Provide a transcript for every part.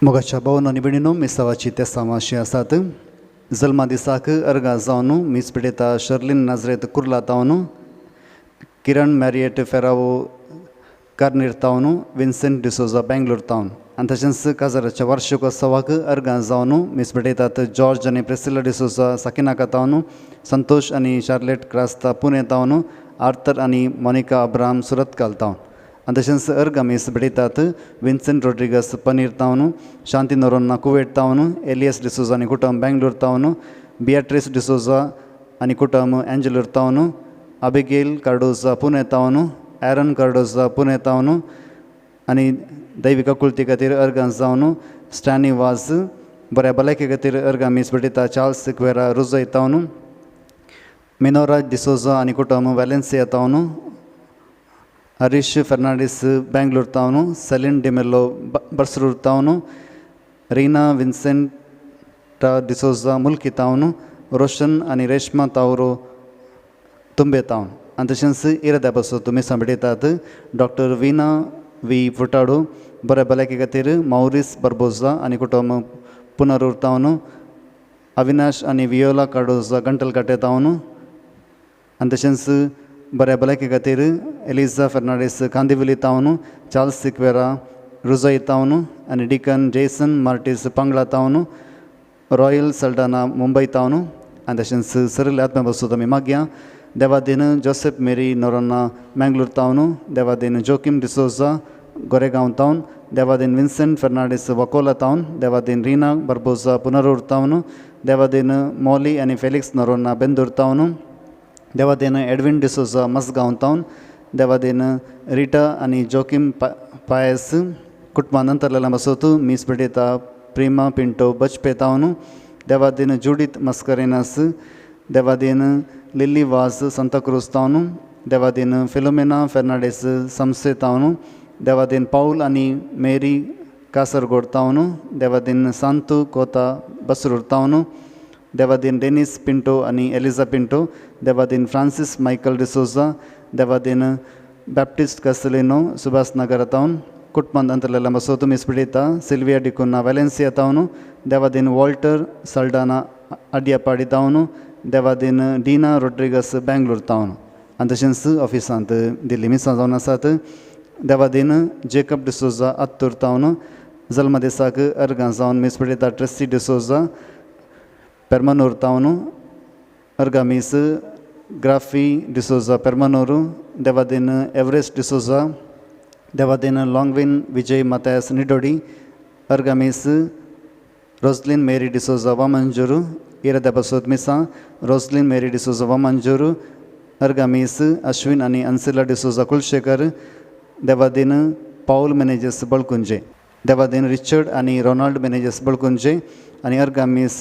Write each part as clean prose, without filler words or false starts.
मोगाच्या भावांनो आनी भयणींनो, मेसावाची त्या सामाशी आसात. जल्मा दिसाक अर्गा जावन मीस पिडेता शर्लिन नाजरेत कुर्ला तावन, किरण मॅरियट फेरावो कार्नीर तावन, विन्सेंट डिसोजा बेंगलोर तावन आनी तशेंच काजाराच्या वार्षिकोत्सवाक अर्गां जावन मीस पिडयतात. जॉर्ज आनी प्रिसिला डिसोजा साकिनाका तावन, संतोष आनी शार्लेट क्रास्ता पुणे तावन, आर्थर आनी मोनिका अब्राम सुरतकाल तावन आनी तशेंच अर्गां मीस पिडयतात. विन्सेंट रोड्रिगस पनीर तावन, शांती नोरोन्ना कुवेट तावन, एलियस डिसोजा आनी कुटुंब बेंगलोर तावन, बियाट्रीस डिसोजा आनी कुटुंब एंजलूर तावन, अबिगेल कार्डोजा पुणे तावन, एरन कार्डोजा पुणे तावन आनी दैविक कुळती खातीर अर्गां जावन स्टॅनी वाज. बऱ्या भलायके खातीर अर्गां मीस पिडयता. चार्ल्स सिक्वेरा रुजय तावन, मिनोरा डिसोजा आनी कुटुंब वॅलेन्सिया तावन, हरीश फर्नांडीस बेंगलोर तावन, सेलिन डिमेलो बर्सरूर तावन, रीना विन्सेंटा डिसोजा मुल्की तावन, रोशन आनी रेश्मा तावरो तुंबे तावन आनी तशेंच इरद्या बसो तुमी सांबिडयतात. डॉक्टर विना वी फुटाडो बऱ्या भलायके खातीर मौरीस बर्बोजा आनी कुटुंब पुनरूर तावन, अविनाश आनी वियोला कार्डोजा गंटलकाटे तावन आनी तशेंच बऱ्या भलायके खातीर एलिझा फर्नांडीस कांदिवली तावन, चार्ल्स सिक्वेरा रुजय तावन आनी डिकन जेसन मार्टीस पांगळा तावन, रॉयल सल्डाना मुंबय तावन आनी तशेंच सरिल्ले आत्म्या बसो तुमी मागया. देवादीन जोसेफ मेरी नोरोन्ना मँगलोर तावन, देवादीन जोकिम डिसोजा गोरेगांव तावन, देवादीन विन्सेंट फर्नांडीस वकोला तावन, देवादीन रीना बर्बोजा पुनरूर तावन, देवादीन मॉली आनी फेलिक्स नोरोन्ना बेंदूर तावन, देवादीन एडविन डिसोजा मसगांव तावन, देवादीन रिटा आनी जोकिम पायस कुटुंबानंतरलेला बसोत मीस पिडयता. प्रिमा पिंटो बचपे तावन, देवादीन जुडीत मस्करेनास, देवादीन लिली वास सांताक्रूज तावन, देवादीन फिलोमेना फेर्नांडीस समसे तावन, देवादीन पाऊल आनी मेरी कासरगोड तावन, देवादीन सांतू कोता बसरूर तावन, देवादीन डेनिस पिंटो आनी एलिझा पिंटो, देवादीन फ्रांसीस मायकल डिसोजा, देवादीन बॅप्टिस्ट कास्तेलिनो सुभाष नगर तावन कुटुंबांत अंतरलेला बसोत मीस पिडयता. सिल्विया डिकुन्ना वॅलेन्सिया तावन, देवादीन वॉल्टर सल्डाना आडियापाडी तावन, देवादीन डिना रोड्रिगस बेंगलोर तावन आनी तशेंच ऑफिसांत दिल्ली मिसां जावन आसात. देवादीन जेकब डिसोजा आत्तूर तावन, जल्मा दिसाक अर्गां जावन मीस पिडयता. ट्रेसी डिसोजा पेर्मनूर तावन, अर्गां मीस ग्राफी डिसोजा पेर्मनूर, देवादीन एवरेस्ट डिसोजा, देवादीन लॉंगविन विजय मतायस निडोडी, अर्गां मीस रोजलिन मेरी डिसोजा वामंजूर, इरद्या बसोत मिसां रोजलिन मेरी डिसोजा वामंजूर, अर्गां मीस अश्विन आनी अन्सिला डिसोजा कुलशेखर, देवादीन पाऊल मेनेजेस बळकुंजे, देवादीन रिचर्ड आनी रोनाल्ड मेनेजेस बळकुंजे आनी अर्गां मीस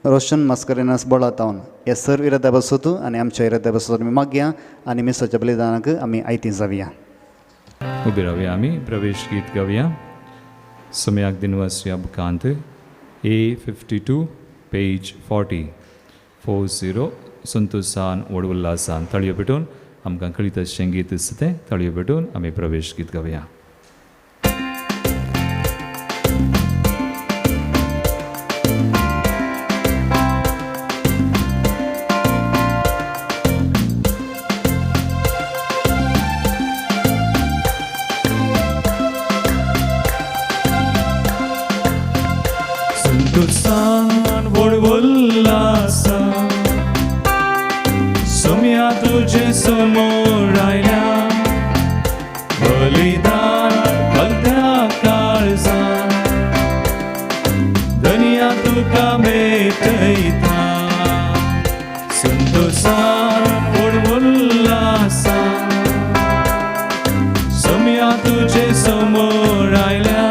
रोशन मस्करेनास बोळा तावन. हे सर्व इरद्या बसोत आनी आमच्या इरद्या बसोत आमी मागया आनी मिसाच्या बलिदानाक आमी आयती जावया. उबे रावया. आमी प्रवेश गीत गावया. सम्याक दिनवासिया बुकांत A52 पेज 40 संतोषान वडवल्लासान तळयो पेटोवन आमकां कळीत अशें गीत दिसता तें तळयो पेटोवन आमी प्रवेश गीत गावया. संतोषान वडवल्लासान सोम्या तुजे समोर आयल्या, बलिदान घालत्या काळजान दुनिया तुका भेटयता. संतोषान वडवल्लासान सोम्या तुजे समोर आयल्या,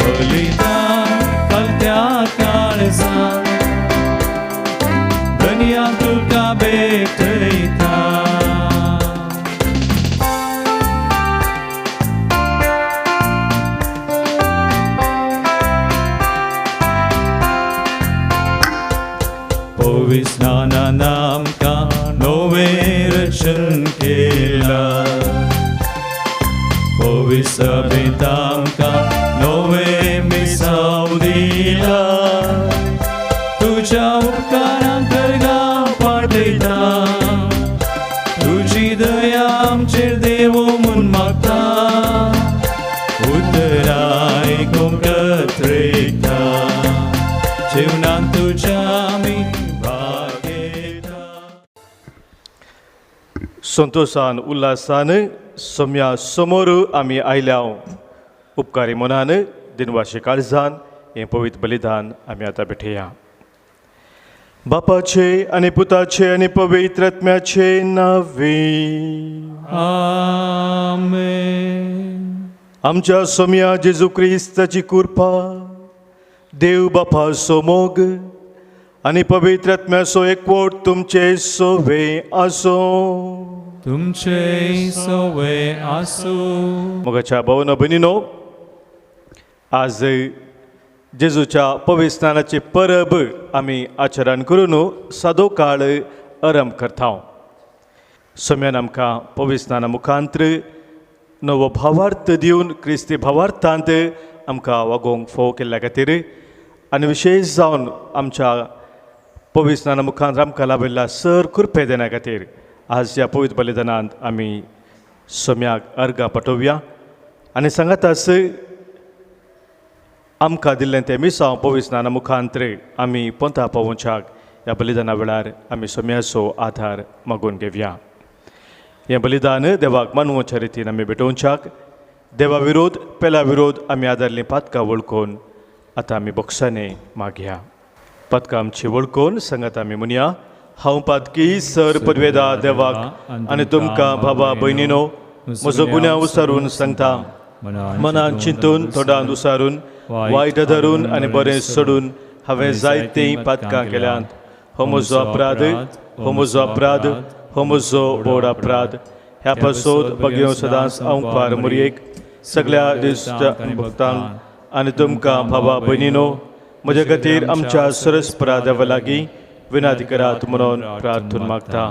बलिदान घालत्या काळजान दुनिया तुका भेटयता. पविस्नानान आमकां नवें रक्षण केलां पवित्र सभेंत आमकां नवें मिसाव दिला तुज्या उपकारांक गर्गां पाटयता तुजी दया आमचेर देवो म्हूण मागता उतर आयकूंक कत्रेता जीवनांत तुज्या आमी भाग घेता संतोषान उल्हासान सोम्या समोर आमी आयल्या उपकारी मनान दिनवाशी काळजान हें पवित्र बलिदान आमी आतां भेटया बापाचे आनी पुताचे आनी पवित्र आत्म्याचे नांवे आमेन आमच्या सोम्या जेजू क्रिस्ताची कृपा देव बापाचो मोग आनी पवित्र आत्म्याचो एकवट तुमचे सोवे आसो तुमचे सवे आसू मोगाच्या भावनो भयणीनो आज जेजूच्या पवित्र स्नानाची परब आमी आचरण करून सादो काळ आरंभ करता सोम्यान आमकां पवित्र स्नाना मुखांतर नवो भावार्थ दिवन क्रिस्ती भावार्थांत आमकां वागोवंक फोव केल्ल्या खातीर आनी विशेश जावन आमच्या पवित्र स्नाना मुखांतर आमकां लाभिल्ल्या सर कृपे देण्या खातीर आज ह्या पवित्र बलिदानांत आमी सोम्याक अर्घां पाठोवया आनी सांगातास आमकां दिल्लें तें मिसांव पवित्र स्नाना मुखांतर आमी पंथा पावोवच्याक ह्या बलिदाना वेळार आमी सोम्याचो आधार मागून घेवया हें बलिदान देवाक मानवच्या रितीन आमी भेटोवच्याक देवा विरोध पेला विरोध आमी आदारलीं पातकां वळखून आतां आमी बोक्सांनी मागया पातकां आमची वळखून सांगात आमी म्हणया हांव पातकी सर पदवेदार देवाक आनी तुमकां भावा भयणीनो म्हजो गुन्यांव उसारून सांगता मनान चिंतून तोंडान उसारून वायट धरून आनी बरें सोडून हांवें जायतीं पातकां केल्यांत हो म्हजो अपराध हो म्हजो अपराध हो म्हजो व्हड अपराध ह्या पासून भगेव सदांच हांव पार मुरयेक सगळ्या दिश्ट भक्तांक आनी तुमकां भावा भयणीनो म्हजे खातीर आमच्या सरस्परा देवा लागीं विनाती करात म्हणून प्रार्थून मागता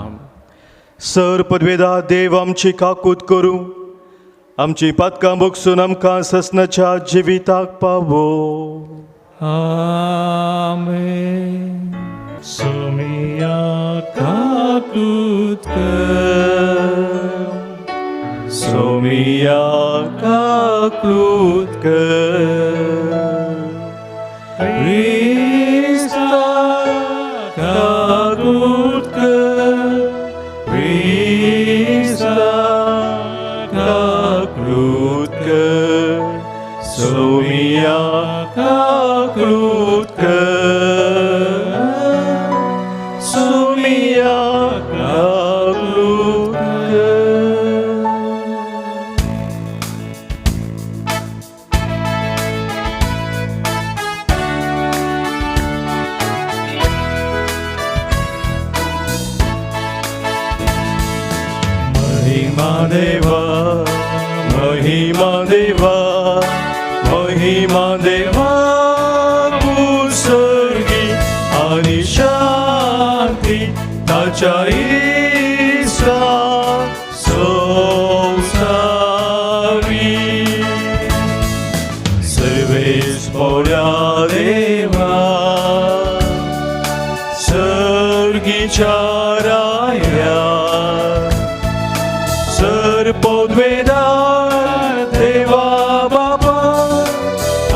सर पदवेदार देव आमची काकूत करूं आमची पातकां बोगसून आमकां ससनाच्या जिविताक पावो आमेन सोमिया काकूत कर सोमिया काकूत कर Krista काकूत कर Krista काकूत कर सोमिया काकूत कर सोमिया काकूत कर महिमा देवा महिमा देवा महिमा देवा भूसर्गी आणि शांती ताच्या ईसा संसारी सर्वेस पोळ्या देवा सर्गीच्या राया सर पदवेदार देवा बाबा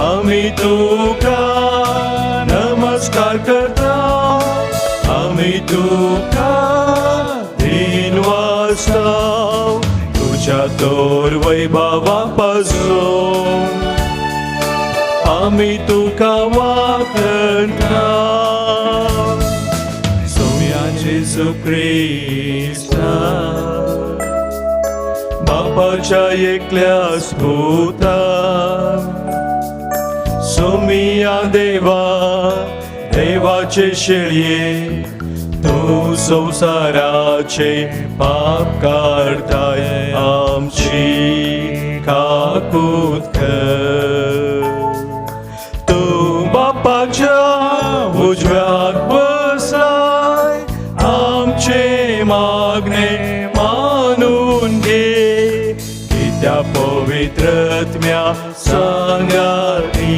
आमी तुका नमस्कार करता आमी तुका दिन वाजता तुझ्या तोर वैभवा पासून आमी तुका वाखणटा सोम्या जेजू क्रिस्ता बापाच्या एकल्या स्पुता सोमिया देवा देवाचे शेळये तू संसाराचे पाप काढताय आमची काकूत कर तू बापाच्या उजव्याक बसला सांगाती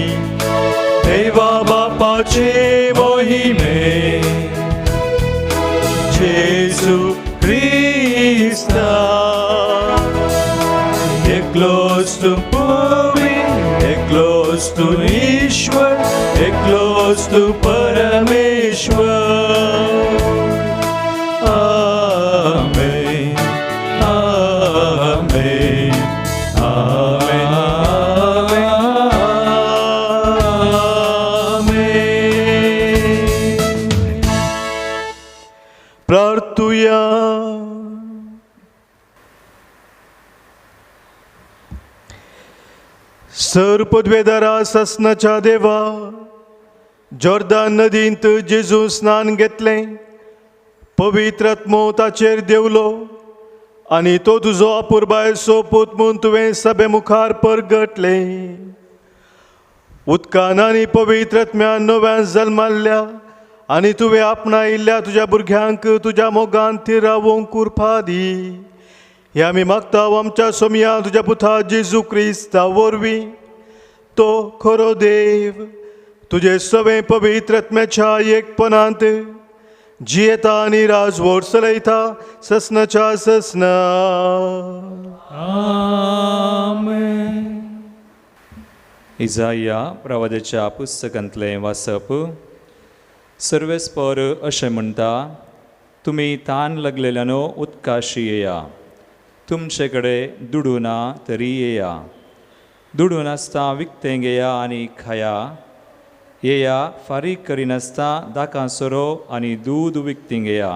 देवा बापाचे मोहिमे जेसू Krista एकलोच तू पवित्र एकलोच तू ईश्वर एकलोच तू परमेश्वर आमेन आमेन आमेन आमेन प्रार्थूया सर्पद्वेदारा ससनाच्या देवा जॉर्दान नदींत जेजू स्नान घेतलें पवित्र आत्मो ताचेर देवलो आनी तो तुजो अपुरबायसो पूत म्हूण तुवें सभे मुखार परगटलें उदकान आनी पवित्र आत्म्यान नव्यान जल्माल्या आनी तुवें आपणायिल्ल्या तुज्या भुरग्यांक तुज्या मोगान थंय रावोंक कुरपा दी हे आमी मागता आमच्या सोमया तुज्या पुता जेजू क्रिस्ता वरवीं तो खरो देव तुजे सवे पवित्र आत्म्याच्या एकपणांत जियेता आनी राजवट चलयता ससनाच्या ससना आमेन इजाया प्रवाद्याच्या पुस्तकांतलें वाचप सर्वेस्पर अशें म्हणटा तुमी ताण लागलेल्यानो उदकाशी येया तुमचे कडेन दुडू ना तरी येया दुडून आसता विकतें घेया आनी खाया येया फारीक करिनासता दाकां सोरो आनी दूद विकतीं घेया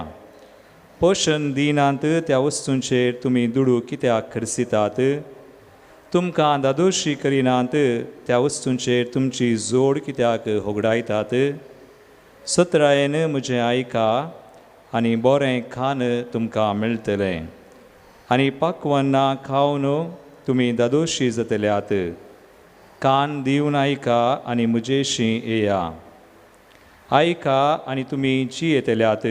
पोशण दिनांत त्या वस्तूंचेर तुमी दुडू कित्याक खर्चितात तुमकां दादोशी करिनात त्या वस्तूंचेर तुमची जोड कित्याक होगडायतात सत्रायेन म्हजें आयका आनी बरें खान तुमकां मेळटलें आनी पाकवन्ना खावन तुमी दादोशी जातल्यात कान दिवन आयका आनी म्हजेशी येया आयका आनी तुमी जियेतल्यात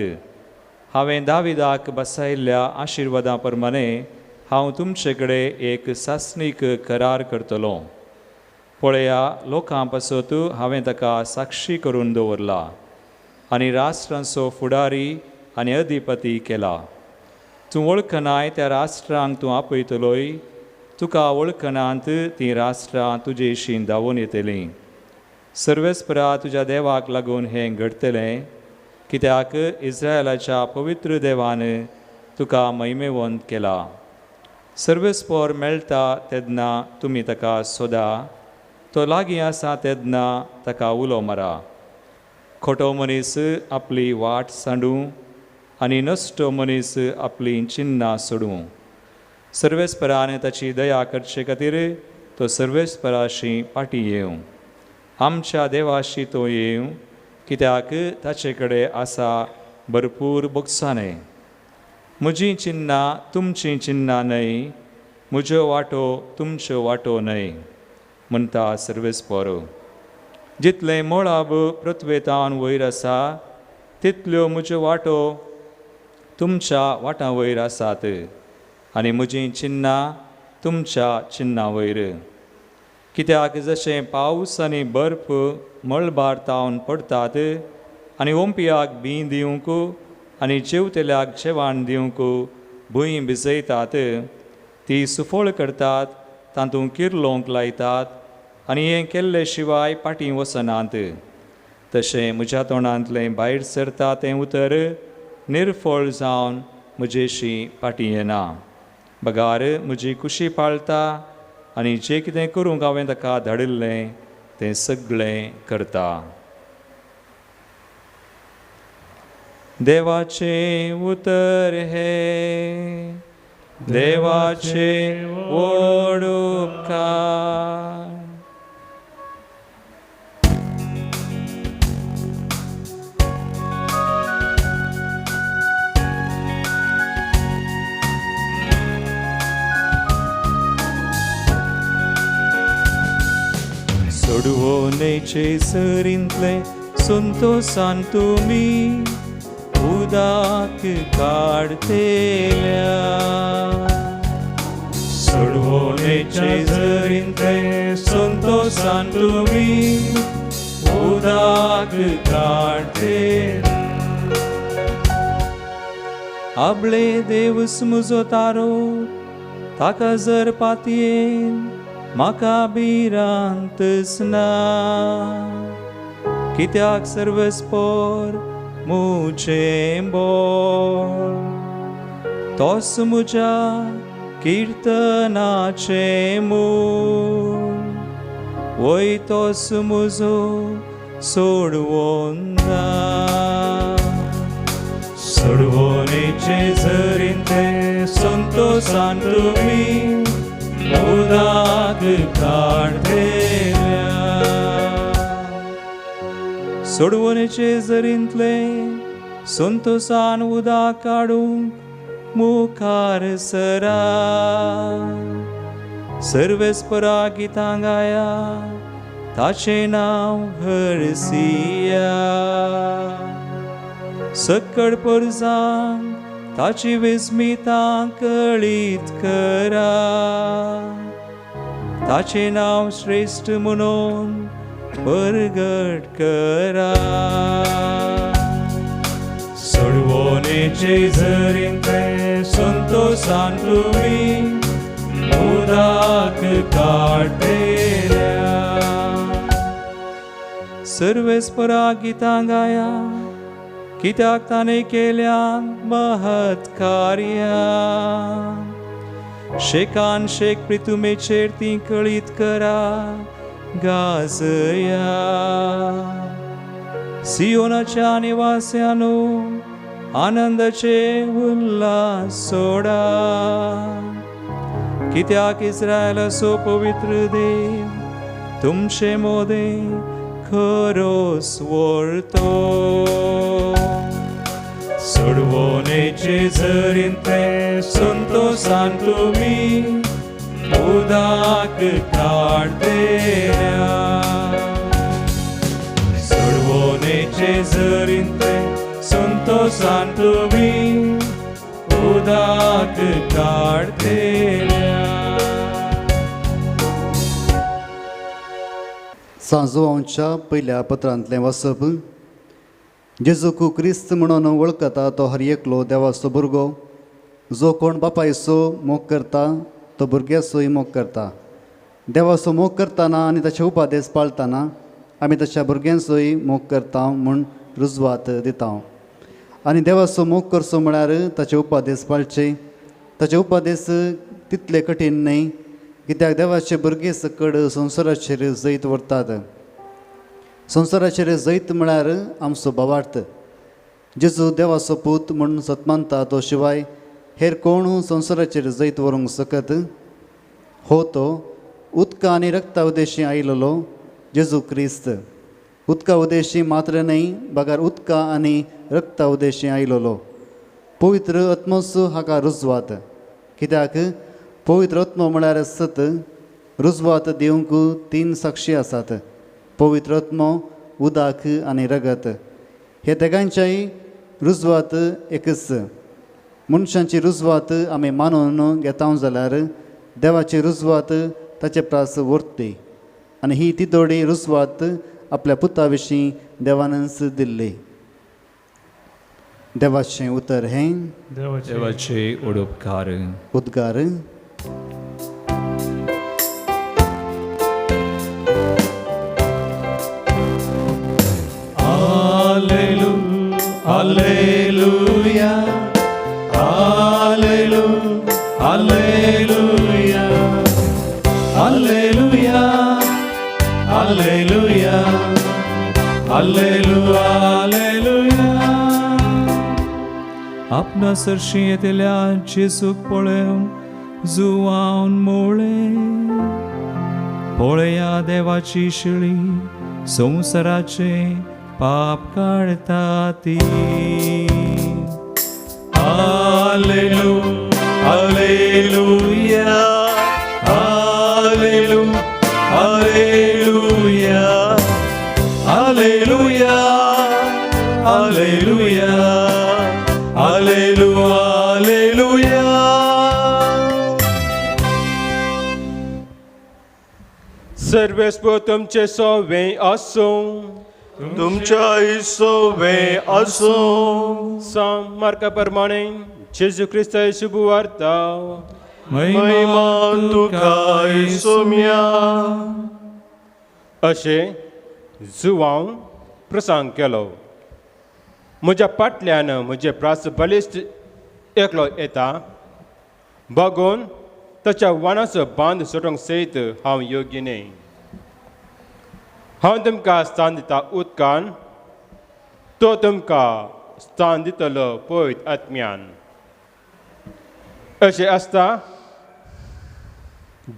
हांवें दाविदाक बसयल्ल्या आशिर्वादा प्रमाणे हांव तुमचे कडेन एक सासणीक करार करतलो पळया लोकां पासत हांवें ताका साक्षी करून दवरला आनी राष्ट्रांचो फुडारी आनी अधिपती केला तूं वळखनाय त्या राष्ट्रांक तूं आपयतलोय तुका वळखनांत तीं राष्ट्रां तुजेशी धांवून येतलीं सर्वेस्परा तुज्या देवाक लागून हें घडतलें कित्याक इस्रायलाच्या पवित्र देवान तुका महिमेवंत केला सर्वेस्पर मेळटा तेन्ना तुमी ताका सोदा तो लागीं आसा तेन्ना ताका उलो मारा खोटो मनीस आपली वाट सांडूं आनी नश्ट मनीस आपली चिन्नां सोडूं सर्वेस्परान ताची दया करचे खातीर तो सर्वेस्पराशी पाटी येवं आमच्या देवाशी तो येवं कित्याक ताचे कडेन आसा भरपूर बोगसाणें म्हजीं चिन्नां तुमचीं चिन्नां न्हय म्हजो वांटो तुमच्यो वांटो न्हय म्हणटा सर्वेस्पर जितलें मोळाब पृथ्वेतान वयर आसा तितल्यो म्हज्यो वांटो तुमच्या वाटां वयर आसात आनी म्हजीं चिन्नां तुमच्या चिन्नां वयर कित्याक जशें पावस आनी बर्फ मळबार तावन पडटात आनी ओंपियाक बीं दिवंक आनी जेवतल्याक जेवण दिवंक भूंय भिजयतात ती सुफळ करतात तातूंत किर्लोंक लायतात आनी हें केल्ले शिवाय पाटी वचनात तशें म्हज्या तोंडांतलें भायर सरता तें उतर निर्फळ जावन म्हजेशी पाटी येना बगार म्हजी कुशी पाळटा आनी जें कितें करूंक हांवें ताका धाडिल्लें तें सगळें करता देवाचें उतर हे देवाचे व्हड उपकार सोडवोनेचे सरींतले संतोषान तुमी उदाक काढतेल्या सोडवणेचे जरींते संतोषान तुम्ही उदाक काढते आपले देवस मुजो तारो ताका जर पातयेन म्हाका भिरांतच ना कित्याक सर्वस्पोर मुचें बोळ तोच मुज्या कीर्तनाचें मूळ वय तोच मुजो सोडवोन ना सोडवणेचे जरींते संतोषान तुम्ही उदाक काढते सोडवणेचे जरींतले संतोषान उदक काडूंक मुखार सरा सर्वेस्परा गितां गाया ताचें नांव हरसिया सक्कड परजांक ताची विस्मितां कळीत करा ताचें नांव श्रेष्ठ म्हणून परगट करा सोडवणेचे जरींते संतोषान तुम्ही उदाक काढते सर्वेस्परा गितां गाया कित्याक ताणें केल्यां महत् कार्यां शेकान शेक प्रितुमेचेर ती कळीत करा गाजया सियोनाच्या निवास्यानो आनंदाचे उल्हास सोडा कित्याक इस्रायल असो पवित्र देव तुमचे मोदे खरोस वळतो सोडवणेचे जरींते संतोषान तुम्ही उदाक काढते सोडवणेचे जरींते संतोषान तुम्ही उदाक काढते सांजोवांच्या पयल्या पत्रांतलें वाचप जेजूक क्रिस्त म्हणून वळखता तो हर एकलो देवाचो भुरगो जो कोण बापायचो मोग करता तो भुरग्याचोय मोग करता देवाचो मोग करतना आनी ताचे उपादेश पाळतना आमी ताच्या भुरग्यांचोय मोग करता म्हूण रुजवात दिता आनी देवाचो मोग करचो म्हळ्यार ताचे उपादेश पाळचे ताचे उपादेश तितले कठीण न्हय कित्याक देवाचे भुरगे सकड संवसाराचेर जैत व्हरतात संवसाराचेर जैत म्हळ्यार आमचो भावार्थ जेजू देवाचो पूत म्हणून सतमानता तो शिवाय हेर कोण संवसाराचेर जैत व्हरूंक सकत हो तो उदका आनी रक्ता उदेशी आयिल्लो जेजू क्रिस्त उदका उदेशी मात्र न्हय बगार उदका आनी रक्ता उदेशी आयिल्लो पवित्र आत्मोचो हाका रुजवात कित्याक पवित्र आत्मो म्हळ्यार सत रुजवात दिवंक 3 साक्षी आसात पवित्र आत्मो उदक आनी रगत हे तेगांच्याय रुजवात एकच मनशांची रुजवात आमी मानून घेता जाल्यार देवाची रुजवात ताचे प्रास व्हरते आनी ही ती दोडी रुजवात आपल्या पुता विशीं देवानच दिल्ली देवाचें उतर हें देवाचे उडोपकार उद्गार Alleluia, Alleluia, Alleluia, Alleluia, Alleluia, Alleluia, Alleluia. आपणा सरशी येतेल्या जेजूक पळोवन जुवावन मोळे पळया देवाची शिळी संवसाराचे पाप काढता ती Alleluia, Alleluia, Alleluia, Alleluia, Alleluia, Alleluia, Alleluia, Alleluia. सर्वेस्व तुमचे सोवे असो तुमच्या सोवे असो मार्का प्रमाणे जेजू ख्रिस्त शुभ वार्ता महिमा तुका सोम्या अशें जुवांव प्रसंग केलो म्हज्या फाटल्यान म्हजे प्रास बलिश्ट एकलो येता बघून ताच्या वाणाचो बांद सुटोंक सयत हांव योग्य न्ही हांव तुमकां स्थान दिता उदकान तो तुमकां स्थान दितलो पळयत आत्म्यान अशें आसता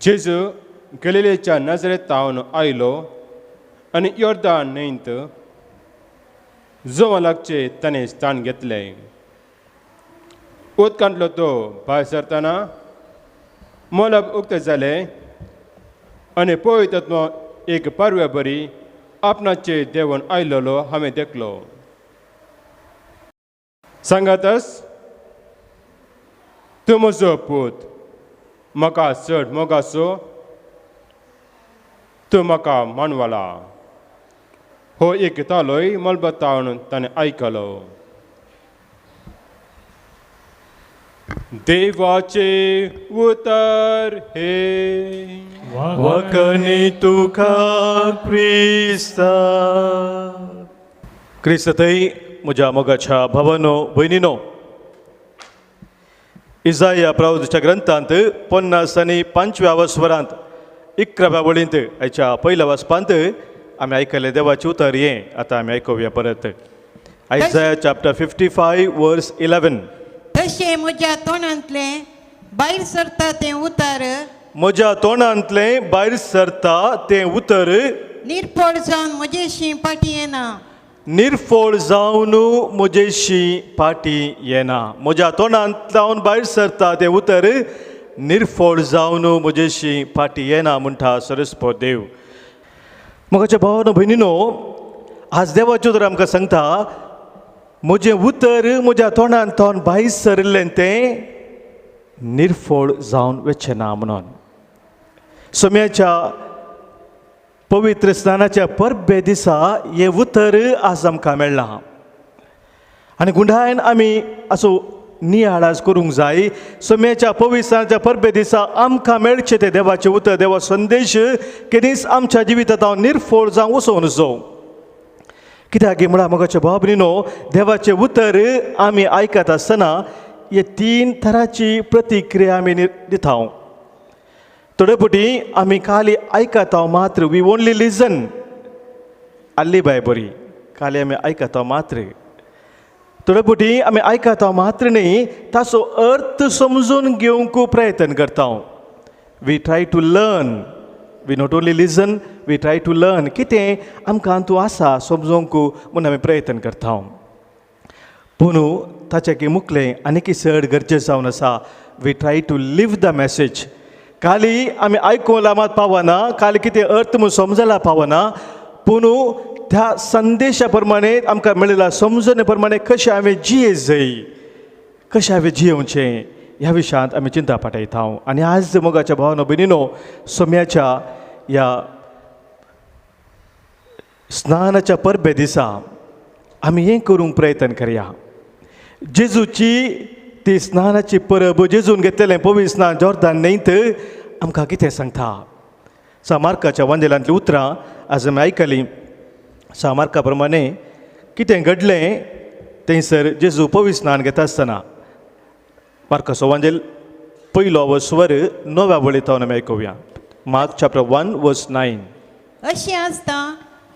जेजू गलिलेच्या नजरेतावन आयलो आनी योर्दान न्हंयत जोवा लागचे ताणें स्थान घेतलें उदकांतलो तो भायर सरतना मोलब उक्तें जालें आनी पळयत तातूंत एक पारव्या बरी आपणाचे देवून आयलोलो हांवें देखलो सांगातच तूं म्हजो पूत म्हाका चड मोगाचो तूं म्हाका मानवाला हो एक तालोय मलबतावन ताणें आयकलो देवाचे उतर हे वकनी तुका क्रिस्ता क्रिस्तय म्हज्या मोगाच्या भावानो भयणीनो इजाया प्रवक्त्याच्या ग्रंथांत 50 आनी 5व्या वस्वरांत 11व्या वळींत हाच्या पयल्या वचपांत आमी आयकले देवाचें उतर हें आतां आमी आयकुया परत आयजाया चॅप्टर 55 वर्स 11 तशें म्हज्या तोंडांतलें भायर सरता तें उतर म्हज्या तोंडांतलें भायर सरता तें उतर निर्फळ जावन म्हजेशी पाटी येना निर्फळ जावन म्हजेशी पाटी येना म्हज्या तोंडांतल्यान भायर सरता तें उतर निर्फळ जावन म्हजेशी पाटी येना म्हणटा सरस्वत देव म्हाका भावानो भयणीनो आज देवाचें उतर आमकां सांगता म्हजें उतर म्हज्या तोंडांतल्यान भायर सरलें तें निर्फळ जावन वचचें ना म्हणून सोम्याच्या पवित्र स्नानाच्या परबे दिसा हें उतर आज आमकां मेळ्ळां आनी गुंडायन आमी असो नियाळाज करूंक जाय सोम्याच्या पवित्र स्नानाच्या परबे दिसा आमकां मेळचें तें देवाचें उतर देवा संदेश केदींच आमच्या जिवितांत हांव निर्फळ जावं वचो नजो कित्याक म्हळ्यार म्हाका भाव भयणीनो देवाचें उतर आमी आयकत आसतना हे 3 तरांची प्रतिक्रिया आमी दिता थोडे फावटी आमी खाली आयकत मात्र वी ओन्ली लिजन आल्ली बाय बरी खाली आमी आयकत मात्र थोडे फावटी आमी आयकत मात्र न्ही ताचो अर्थ समजून घेवंक प्रयत्न करता we try to learn we not only listen we try to learn कितें आमकां तूं आसा समजोवंक म्हूण आमी प्रयत्न करता पूण ताचें मुखलें आनी चड गरजेचें जावन आसा we try to live the message खाली आमी आयकूंक लामात पावना खाली कितें अर्थ म्हूण समजला पावना पूण त्या संदेशा प्रमाणे आमकां मेळिल्ल्या समजणे प्रमाणे कशें हांवें जिये जाय कशें हांवें जियोवचें ह्या विशयांत आमी चिंता पाठयता आनी आज मोगाच्या भावानो भयणीनो सोम्याच्या ह्या स्नानाच्या परबे दिसा आमी हें करूंक प्रयत्न करया जेजूची ती स्नानाची परब जेजून घेतलेलें पवित्र स्नान जॉर्दान न्हंयत आमकां कितें सांगता मार्काच्या वंदेलांतलीं उतरां आज आमी आयकलीं मार्का प्रमाणे कितें घडलें थंयसर जेजू पवित्र स्नान घेता आसतना मार्काचो वंदेल पयलो स्वर 9व्या वळींतल्यान आमी आयकुया मार्क चॅप्टर 1 वर्स 9 अशें आसता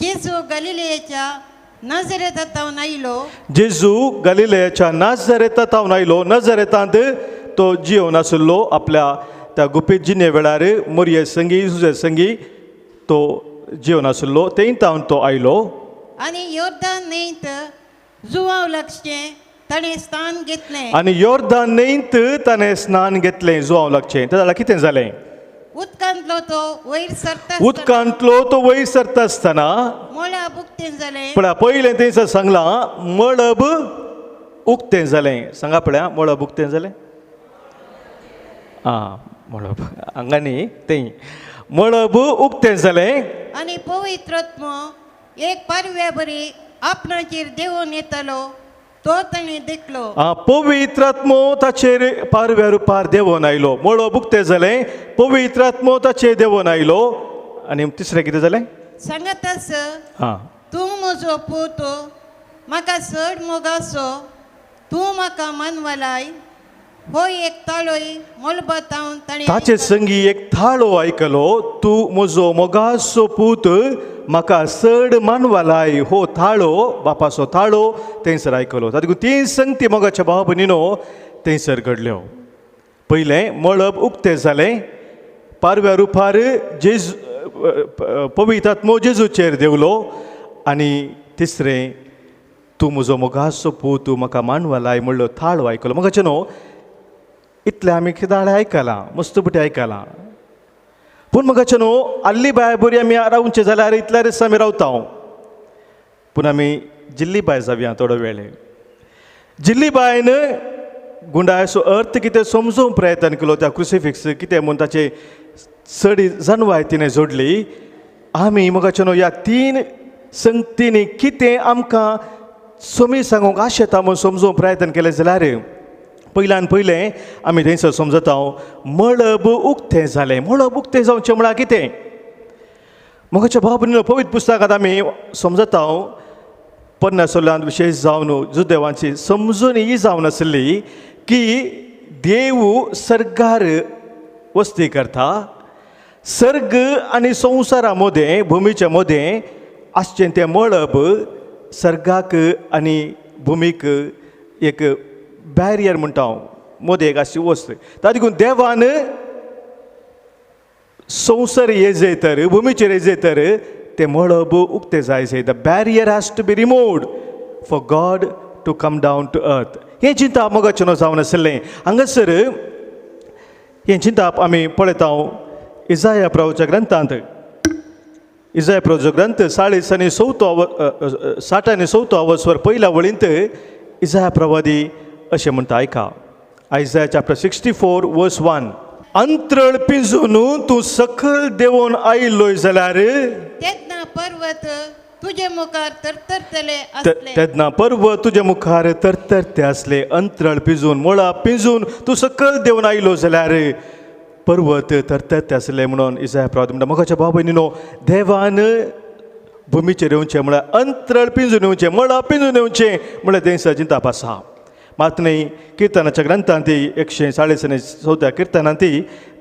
जेजू गलिलेच्या नाजरेतांत आयलो जेजू गलिलेच्या नाजरेतांत आयलो नाजरेतांत तो जियोन आशिल्लो आपल्या त्या गुपीत जिणे वेळार मोरये संगी सुजे संगी तो जियोन आशिल्लो थंय तो आयलो आनी योर्दान न्हंयत जुवांव लागचें ताणें स्थान घेतलें आनी योर्दान न्हंयत ताणें स्नान घेतलें जुवांव लागचें तें जाल्यार कितें जालें उदकांतलो तो वयर सरता उदकांतलो तो वयर सरता आसतना मळब उक्तें जालें पळय पयलें थंयसर सांगलां मळब उक्तें जालें सांगा पळया मळब उक्तें जालें आं मळब हांगा न्ही तें मळब उक्तें जालें आणि पवित्रत्म एक पारव्या बरी आपणाचेर देवून येतलो तो ताणें देखलो. पवित्रात्मो ताचेर पारव्या रुपार देवून आयलो. मळब उक्तें जालें, पवित्रात्मो ताचेर देवून आयलो. आनी तिसरें कितें जालें? सांगत आस हां तूं म्हजो पूत, म्हाका चड मोगासो, तूं म्हाका मानवलाय. हो एक ताळोय मोलबतावन ताणें ताचे संगी एक थाळो आयकलो. तूं म्हजो मोगासो पूत, म्हाका चड मानवालाय. हो थाळो, बापाचो थाळो थंयसर आयकलो. तातूंत 3 संगती मोगाच्या भाव भयणीनो थंयसर घडल्यो. पयलें मळब उक्तें जालें, पारव्या रुपार पवित्र आत्मो जेजूचेर देवलो. आनी तिसरें तूं म्हजो मोगासो पूत, म्हाका मानवालाय म्हणलो थाळो आयकलो. मोगाचें न्हू, इतलें आमी कितें आयकलां, मस्त बुटी आयकलां. पूण मोगाचें न्हू, आल्ली बाय बरी आमी रावचे जाल्यार इतल्या दिस आमी रावता. पूण आमी जिल्ली बाय जावया थोडो वेळ. जिल्ली बायन गुंडायचो अर्थ कितें समजूंक प्रयत्न केलो. त्या क्रुसिफिक्स कितें म्हूण ताचे चडी जानवाय तिणें जोडली. आमी मोगाचें न्हू ह्या 3 संगतींनी कितें आमकां समी सांगूंक आशेता म्हूण समजूंक प्रयत्न केले जाल्यार पयल्यान पयलें आमी थंयसर समजता मळब उक्तें जालें. मळब उक्तें जावचें म्हळ्यार कितें? मोगाच्या भाव भयणीनो, पवित्र पुस्तकांत आमी समजता 50 विशेश जावन जुदेवांची समजून ही जावन आसली की देव सर्गार वस्ती करता. सर्ग आनी संवसारा मदें, भुमीच्या मदें आसचें तें मळब सर्गाक आनी भुमीक एक बॅरियर म्हणटा हांव, मदें एक अशी वस्त. तातूंत देवान संवसार येजयतर, भुमीचेर येजयतर तें मळब उक्तें जायचें. The barrier has to be removed for God to come down to earth. हें चिंता मोगाचें जावन आसलें. हांगासर हें चिंताप आमी पळयता इसाया प्रभूच्या ग्रंथांत. इसाया प्रभूचो ग्रंथ 40 आनी 4 वर्सवर पयल्या वळींत इसाया प्रवादी अशें म्हणटा, आयका. आयसाया चॅप्टर 64 वर्स 1. अंतरळ पिंजून तूं सकल देवून आयलोय जाल्यार तेन्ना पर्वत तुजे मुखार तरतरतले आसले. तेन्ना पर्वत तुजे मुखार तरतरते आसले. अंतरळ पिंजून, मळा पिंजून तूं सकल देवून आयलो जाल्यार पर्वत तरतरते आसले म्हणून इसाया प्रवादी म्हणटा. मोगाच्या भाव भयणीनो, देवान भुमीचेर येवचें म्हळ्यार अंतरळ पिंजून येवचें, मळा पिंजून येवचें म्हळ्यार थंयसर चिंताप आसा. मात न्ही किर्तनाच्या ग्रंथांत 140 किर्तनांत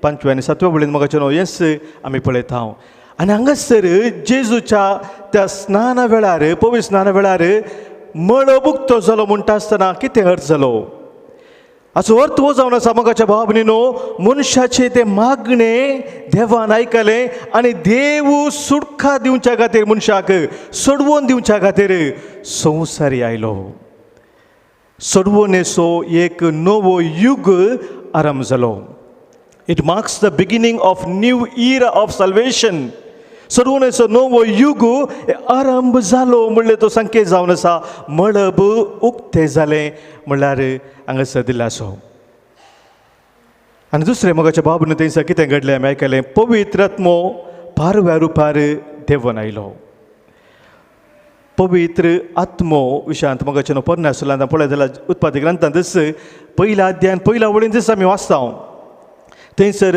5व्या आनी 7व्या वळीन मोगाचें न्हू येस आमी पळयता. आनी हांगासर जेजूच्या त्या स्नाना वेळार, पवित्र स्नाना वेळार मळब उक्तो जालो म्हणटा आसतना कितें अर्थ जालो? हाचो अर्थ हो जावन आसा मोगाच्या भाव भयणीनो, मनशाचे ते मागणें देवान आयकलें आनी देव सुटका दिवच्या खातीर, मनशाक सोडवून दिवच्या खातीर संवसारी आयलो. सोडवणेचो एक नवो युग आरंभ जालो. It marks the beginning of new era of salvation. सोडवणेचो नवो युग आरंभ जालो म्हणल्यार तो संकेत जावन आसा. मळब उक्तें जालें म्हणल्यार हांगासर दिला आसो. आनी दुसरें मोगाच्या भाव भयणीनो, थंयसर कितें घडलें आमी आयकलें. पवित्र आत्मो पारव्या रुपार देवून आयलो. पवित्र आत्मो विशयांत मोगाचें न्हू 50 पळय जाल्यार उत्पत्ती ग्रंथांत पयल्या अध्यायान पयल्या वळीन आमी वाचता. थंयसर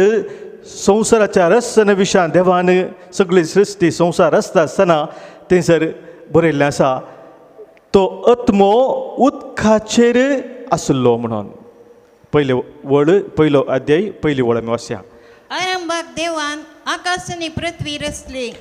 संवसाराच्या रचना विशयांत देवान सगळी सृश्टी संवसार रचता आसतना थंयसर बरयल्लें आसा, तो आत्मो उदकाचेर आसलो म्हणून. पयलो अध्याय पयली वळ आमी वाचया. आरंभाक देवान आकाश आनी पृथ्वी रचली.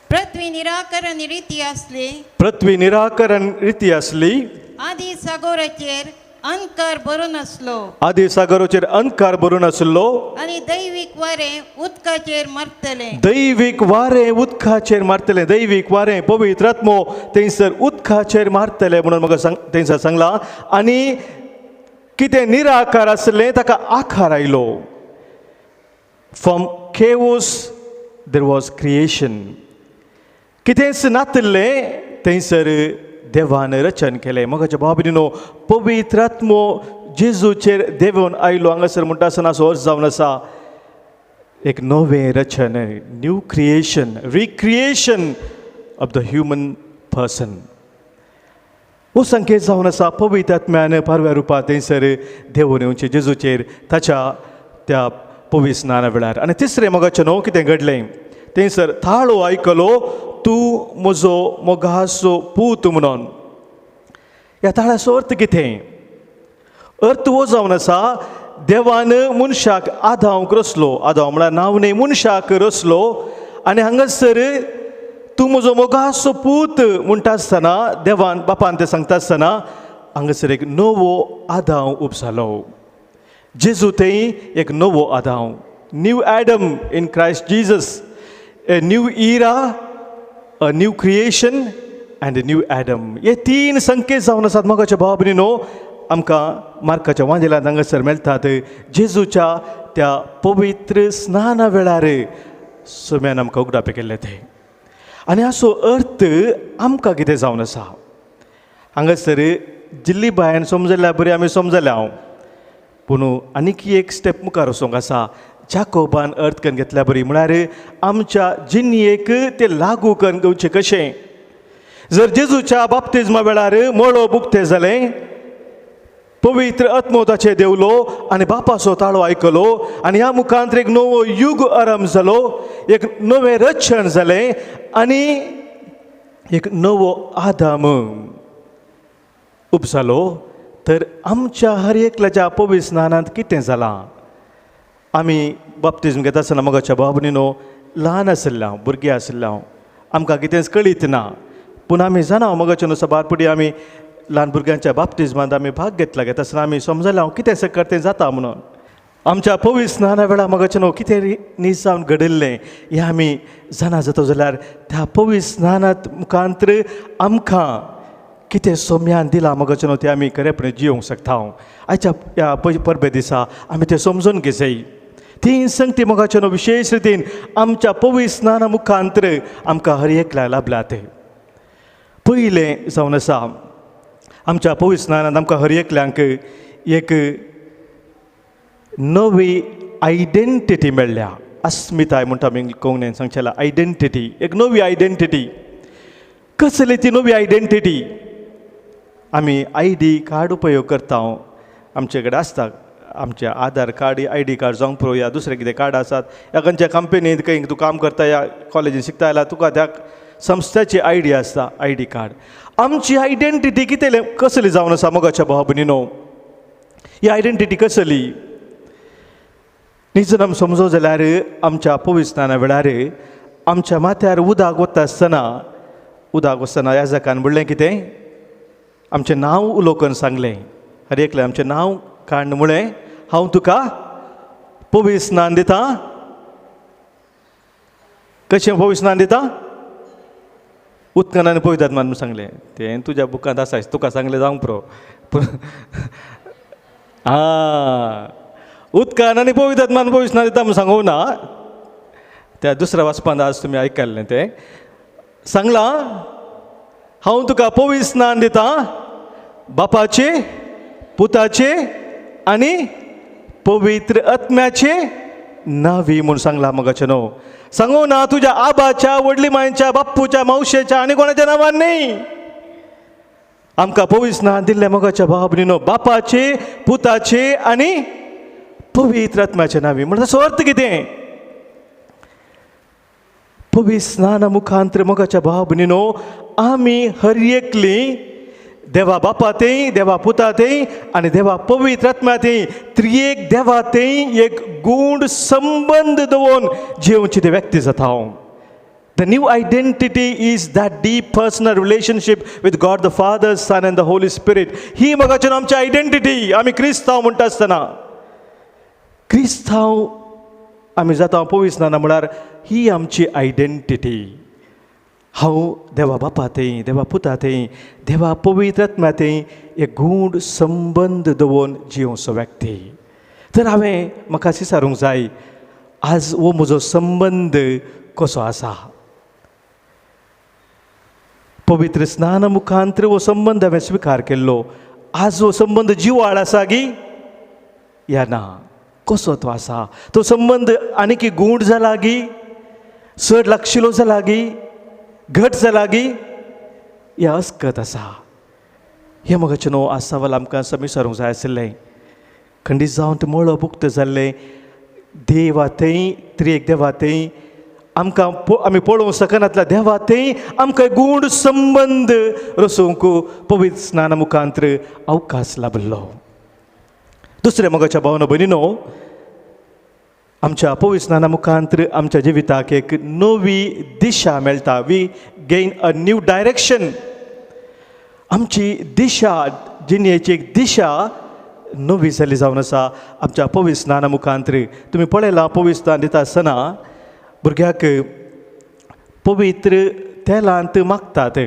पृथ्वी निराकरण रीती आसली. पृथ्वी निराकरण रीती आसली. आदी सागराचेर अंधकार भरून आसलो. आदी सागराचेर अंधकार भरून आसलो. आनी दैवीक वारें उदकाचेर मारतले. दैवीक वारें उदकाचेर मारतलें. दैवीक वारें पवित्र आत्मो थंयसर उदकाचेर मारतलें म्हणून म्हाका थंयसर सांगलां. आनी कितें निराकार आसलें ताका आकार आयलो. From chaos there was creation. कितेंच नातलें थंयसर देवान रचन केलें. मोगाच्या भाव भयणीनो, पवित्र आत्मो जेजूचेर देवून आयलो हांगासर म्हणटा आसतना असो अर्थ जावन आसा. एक नवें रचन, new creation, recreation of the human person. हो संकेत जावन आसा पवित्र आत्म्यान पारव्या रुपांत थंयसर देवून येवचे जेजूचेर ताच्या त्या पवित्र स्नाना वेळार. आनी तिसरें मोगाचें न्हू कितें घडलें थंयसर थाळो आयकलो तूं म्हजो मोगाचो पूत म्हणून. ह्या ताळाचो अर्थ कितें? अर्थ हो जावन आसा देवान मनशाक आदांक रचलो, आदां म्हळ्यार नांव न्ही, मनशाक रचलो. आनी हांगासर तूं म्हजो मोगाचो पूत म्हणटा आसतना देवान बापान तें सांगता आसतना हांगासर एक नवो आदां उपसालो. जेजू थंय एक नवो आदां, new Adam in Christ Jesus, a new era, a new creation and a new Adam. हे तीन संकेत जावन आसात मोगाच्या भावा भयणीनो आमकां मार्काच्या वांजेलांत हांगासर मेळटात. जेजूच्या त्या पवित्र स्नाना वेळार सोम्यान आमकां उगडापे केल्ले ते. आनी हाचो अर्थ आमकां कितें जावन आसा हांगासर जिल्ली बायन समजल्यार बरी आमी समजल्या हांव, पूण आनीक एक स्टेप मुखार वचोंक आसा. जाकोबान अर्थ करून घेतल्या बरी म्हळ्यार आमच्या जिणयेक ते लागू करून घेवचें कशें. जर जेजूच्या बाप्तिजमा वेळार मळो बुकतें जालें, पवित्र आत्मो ताचेर देवलो आनी बापाचो ताळो आयकलो आनी ह्या मुखांतर एक नवो युग आरंभ जालो, एक नवें रचण जालें आनी एक नवो आदाम उपसालो. तर आमच्या हर एकल्याच्या पवित्र स्नानांत कितें जालां? आमी बाप्तिजम घेता आसतना मोगाच्या भावा भयणीनो ल्हान आशिल्ल्या भुरगीं आशिल्ल्या आमकां कितेंच कळीत ना, पूण आमी जाणा मोगाच्या सबारपडी आमी ल्हान भुरग्यांच्या बाप्तिजमांत आमी भाग घेतला. घेता आसतना आमी समजल्या कितें सकट तें जाता म्हणून. आमच्या पवित्र स्नाना वेळार मोगाचें न्हू कितें नीज जावन घडिल्लें हें आमी जाणा जाता जाल्यार त्या पवित्र स्नानांत मुखांतर आमकां कितें सोम्यान दिलां मोगाचें न्हू तें आमी खरेपणी जियोंक शकता. आयच्या ह्या परबे दिसा आमी तें समजून घेवंक जाय. तीन संगती मोगाचें न्हू विशेश रितीन आमच्या पवित्र स्नाना मुखांतर आमकां हर एकल्याक लाभल्यात. पयलें जावन आसा आमच्या पवित्र स्नानांत आमकां हर एकल्यांक एक नवी आयडेंटिटी मेळ्ळ्या. अस्मिताय म्हणटा आमी कोंकणीन सांगचेला आयडेंटिटी, एक नवी आयडेंटिटी. कसली ती नवी आयडेंटिटी? आमी ID कार्ड उपयोग करता, आमचे कडेन आसता आमचे आधार कार्ड, ID कार्ड जावंक पुरो या दुसरे कितें कार्ड आसात, या खंयच्या कंपनींत खंय तूं काम करता या कॉलेजीन शिकता जाल्यार तुका त्या संस्थेची ID आसता, ID कार्ड. आमची आयडेंटिटी कितें कसली जावन आसा मोगाच्या भावा भयणीनो? ही आयडेंटिटी कसली? निजन आमी समजो जाल्यार आमच्या पवित्र स्नाना वेळार आमच्या माथ्यार उदक वता आसतना याजकान म्हणलें कितें? आमचें नांव उलोवून सांगलें. हर एकलें आमचें नांव काडून म्हळें हांव तुका पवित्र स्नान दितां. कशें पवित्र स्नान दितां? उदकान आनी पवित्र आत्मान म्हणून सांगलें. तें तुज्या बुकांत आसा, तुका सांगलें जावंक पुरो. पूण उदकान आनी पवित्र आत्मान पवित्र स्नान दिता म्हूण सांगूंक ना. त्या दुसऱ्या वाचपांत आज तुमी आयकल्लें तें सांगलां हांव तुका पवित्र स्नान दितां बापाचे, पुताचे आनी पवित्र आत्म्याचे नांवी म्हूण सांगलां मोगाचें न्हू. सांगूं ना तुज्या आबाच्या, व्हडली मांयच्या, बापूच्या, मावशेच्या आनी कोणाच्या नांवान न्ही. आमकां पवित्र स्नान दिल्लें मोगाच्या भावा भयणीनो बापाचे, पुताचे आनी पवित्र आत्म्याचे नांवी. म्हणजे ताचो अर्थ कितें? पवित्र स्नाना मुखांतर मोगाच्या भावा भयणीनो आमी हर एकलीं देवा बापा थंय, देवा पुता थंय आनी देवा पवित्र आत्म्या थंय त्रिएक देवा थंय एक गूढ संबंध दवरून जिवची ते व्यक्ती जाता. The new identity is that deep personal relationship with God the Father, Son and the Holy Spirit. ही मोगाचें आमची आयडेंटिटी. आमी क्रिस्तांव म्हणटा आसतना क्रिस्तांव आमी जाता पवित्र स्नाना म्हळ्यार ही आमची आयडेंटिटी. हांव देवा बापा थंय, देवा पुता थंय, देवा पवित्र आत्म्या थंय एक गूढ संबंध दवरून जिवचो व्यक्ती. तर हांवें म्हाका विचारूंक जाय आज हो म्हजो संबंध कसो आसा? पवित्र स्नाना मुखांतर हो संबंध हांवें स्विकार केल्लो. आज हो संबंध जिवाळ आसा गी या ना? कसो तो आसा तो संबंध आनीक गूढ जाला गी चड लागशिलो जाला गी घट जाला गी या अस्कत आसा हें मोगाचें न्हू आज सवाल आमकां समीसारूंक जाय आशिल्लें खंडीत जावन तें मळब उक्तें जाल्लें देवातय त्रिएक देवातय आमकां आमी पळोवंक शकनातल्या देवातय आमकां गूढ संबंध रचूंक पवित्र स्नाना मुखांतर अवकाश लाभलो दुसरें मोगाच्या भावना भयणीनो आमच्या पवित्र स्नाना मुखांतर आमच्या जिविताक एक नवी दिशा मेळटा we gain a new direction आमची दिशा जिणेची एक दिशा नवी जाल्ली जावन आसा आमच्या पवित्र स्नाना मुखांतर तुमी पळयलां पवित्र स्नान दिता आसतना भुरग्याक पवित्र तेलांत मागतात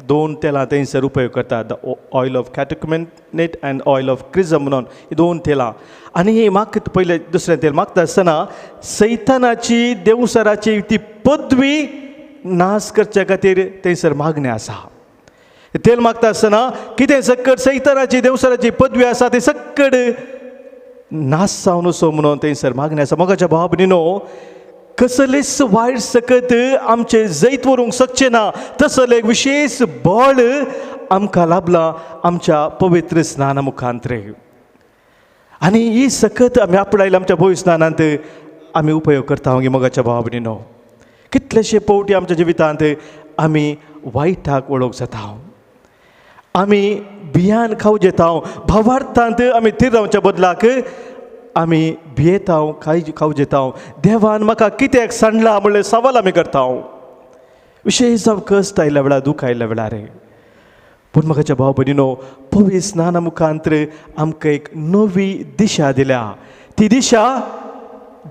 2 तेलां थंयसर उपयोग करतात the oil of catechumenate and oil of chrism म्हणून ही 2 तेलां आनी ही मागता पयलें दुसरें तेल मागता आसतना सैतानाची देवसराची ती पदवी नाश करचे खातीर थंयसर मागणें आसा तेल मागता आसतना कितें सकट सैतानाची देवसराची पदवी आसा ती सकट नाश जावन वचो म्हणून थंयसर मागणें आसा मोगाच्या भावा भयणीनो कसलेच वायट सकत आमचे जैत व्हरूंक शकचें ना तसलें एक विशेष बळ आमकां लाभलां आमच्या पवित्र स्नाना मुखांतर आनी ही सकत आमी आपणायल्या आमच्या पवित्र स्नानांत आमी उपयोग करता गे मोगाच्या भावा भयणीनो कितलेशे पावटी आमच्या जिवितांत आमी वायटाक वळोवंक जाता आमी भियान खावं जेता भावार्थांत आमी थीर रावच्या बदलाक आमी भियेता खावं जेता देवान म्हाका कित्याक सांडला म्हणलें सवाल आमी करता विशेष जावं कश्ट आयल्या वेळार दूख आयल्या वेळार पूण म्हाकाच्या भाव भयणीनो पवित्र स्नाना मुखांतर आमकां एक नवी दिशा दिल्या ती दिशा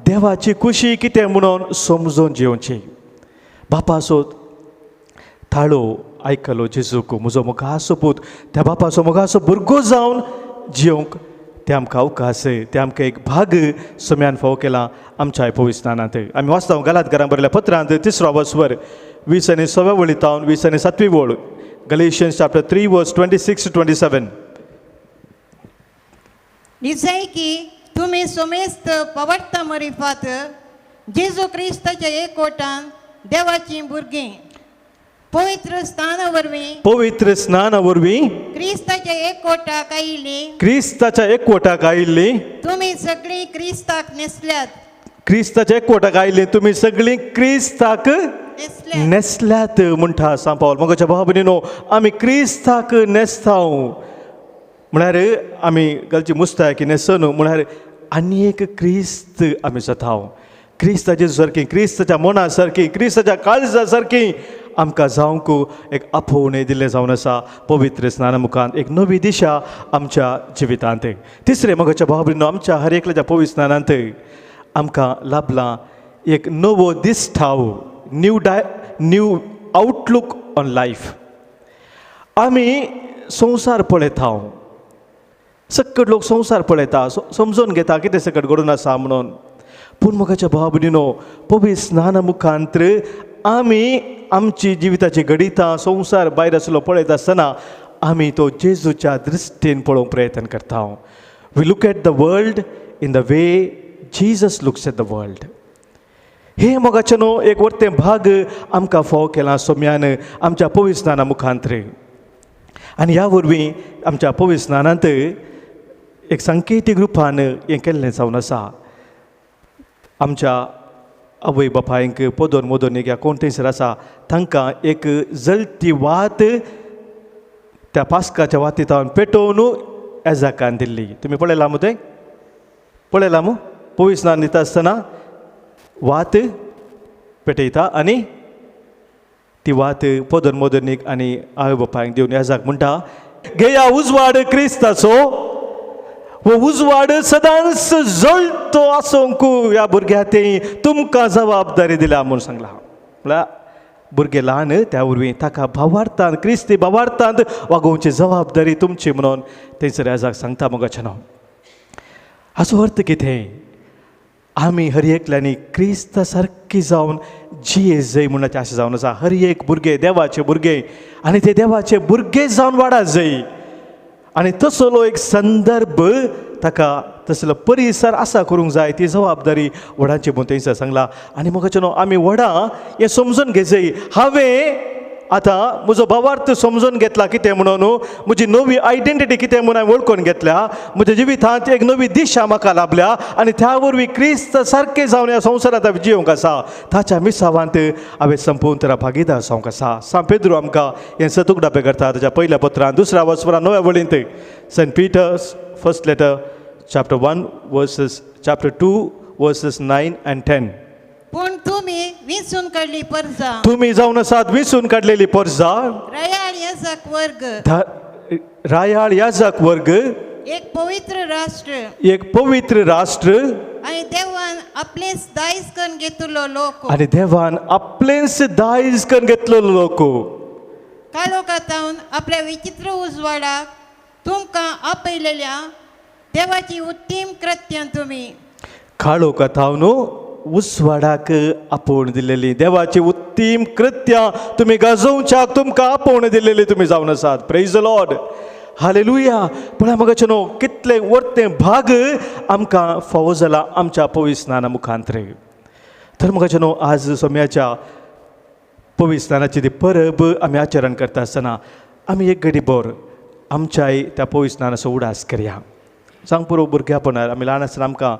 देवाची खुशी कितें म्हणून समजून जिवची बापाचो थाळो आयकलो जेजूक म्हजो मोगाचो पूत त्या बापाचो मोगाचो भुरगो जावन जिवंक ते आमकां अवकाश ते आमकां एक भाग सम्यान फावो केला आमच्या पवित्र स्नानांत आमी वाचता गलात घरांत बरयल्या पत्रांत 3रो वचवर 20 आनी 6 वळीतावन 20 आनी 7 वळ गलेशियन्स चॅप्टर 3 वर्स 26 to 27 दिसाय की तुमी सोमेस्त पवर्ता मरिफात जेजू क्रिस्ताच्या एकवटान देवाची भुरगीं पवित्र स्नाना वरवीं क्रिस्ताच्या एकवटाक आयिल्ली तुमी सगळीं क्रिस्ताक नेसल्यात क्रिस्ताच्या एकवटाक आयिल्ली तुमी सगळीं क्रिस्ताक नेसल्यात म्हणटा सांग पावल मोगाच्या भावा भयणीनो आमी क्रिस्ताक नेसता म्हळ्यार आमी घालची मुस्ताय की नेसन म्हळ्यार आनी एक क्रिस्त आमी जाता क्रिस्ताचे सारकी क्रिस्ताच्या मना सारकी क्रिस्ताच्या काळजा सारकी आमकां जावंक एक आपोवणें दिल्लें जावन आसा पवित्र स्नाना मुखांत एक नवी दिशा आमच्या जिवितांत तिसरें मोगाच्या भावा भयणीनो आमच्या हर एकल्याच्या पवित्र स्नानांत आमकां लाभला एक नवो दिश्ठाव न्यू आउटलूक ऑन लायफ आमी संवसार पळयता सकट लोक संवसार पळयता समजून घेता कितें सकट घडून आसा म्हणून पूण मोगाच्या भावा भयणीनो पवित्र स्नाना मुखांतर आमी आमची जिविताची घडितां संवसार भायर आसलो पळयत आसतना आमी तो जेजूच्या दृश्टीन पळोवंक प्रयत्न करता we look at the world in the way Jesus looks at the world हे मोगाचें न्हू एक वर्तें भाग आमकां फावो केला सोम्यान आमच्या पवित्र स्नाना मुखांतर आनी ह्या वरवीं आमच्या पवित्र स्नानांत एक सांकेतीक रुपान हें केल्लें जावन आसा आमच्या आवय बापायंक पोदोन मोदोन या कोण थंयसर आसा तांकां एक जळती वात त्या पास्काच्या वातींत पेटोवन एजाकान दिल्ली तुमी पळयलां मू तें पळयलां मू पवित्र स्नान दिता आसतना वात पेटयता आनी ती वात पोदोन मोदोनीक आनी आवय बापायंक दिवन एजाक म्हणटा घेया उजवाड क्रिस्ताचो वो उजवाड सदांच जळतो आसूंक ह्या भुरग्याक तुमकां जबाबदारी दिल्या म्हूण सांगला म्हळ्यार भुरगे ल्हान त्या वरवीं ताका भावार्थांत क्रिस्ती भावार्थांत वागोवची जबाबदारी तुमची म्हणून थंयसर एजाक सांगता मोगाचें नांव हाचो अर्थ कितें आमी हर एकल्यांनी क्रिस्ता सारकी जावन जियेत जाय म्हणून अशें जावन आसा हर एक भुरगे देवाचे भुरगे आनी ते देवाचे भुरगे जावन वाडा जाय आनी तसलो एक संदर्भ ताका तसलो परिसर आसा करूंक जाय ती जबाबदारी व्हडांची म्हूण थंयसर सांगला. आनी म्हाका न्हू आमी व्हडा हें समजून घेजय. हांवें आतां म्हजो भावार्थ समजून घेतला कितें म्हणून, म्हजी नवी आयडेंटिटी कितें म्हणून हांवें वळखून घेतल्या. म्हज्या जिवितांत एक नवी दिशा म्हाका लाभल्या आनी त्या वरवीं क्रिस्त सारकें जावन ह्या संवसारांत हांवें जिवंक आसा. ताच्या मिसावांत हांवें संपूर्ण तरा भागीदार जावंक आसा. सान पेद्रू आमकां हें सतूक डाबे करता ताच्या पयल्या पत्रांत 2 वचपरां 9 वळींत. Saint Peter's first letter chapter 1 verses chapter 2 verses 9 and 10. पूण तुम्ही विंचून काडली परजा, तुम्ही जावन आसात विंचून काडलेली परजा, रयाळ याजक वर्ग, रायाळ याजक वर्ग, एक पवित्र राष्ट्र एक पवित्र राष्ट्र आणि देवान आपलेच दायज करून घेतलो लोक. आणि देवान आपलेंच दायज करून घेतलो लोक. कालोखातावन आपल्या विचित्र उजवाडाक तुमकां आपयलेल्या देवाची उत्तीम कृत्यां तुम्ही काळो कथावन उसवाडाक आपोवन दिलेली देवाची उत्तीम कृत्यां तुम्ही गाजोवच्याक तुमकां आपोवन दिलेली तुम्ही जावन आसात. Praise the Lord, hallelujah. पळय म्हाका न्हू कितले वर्ते भाग आमकां फावो जाला आमच्या पवित्र स्नाना मुखांतर. तर म्हाका न्हू आज सोम्याच्या पवित्र स्नानाची ती परब आमी आचरण करता आसतना आमी एक घडीभर आमच्याय त्या पवित्र स्नानाचो उडास करया. सांग पुरो भुरग्यापणार आमी ल्हान आसतना आमकां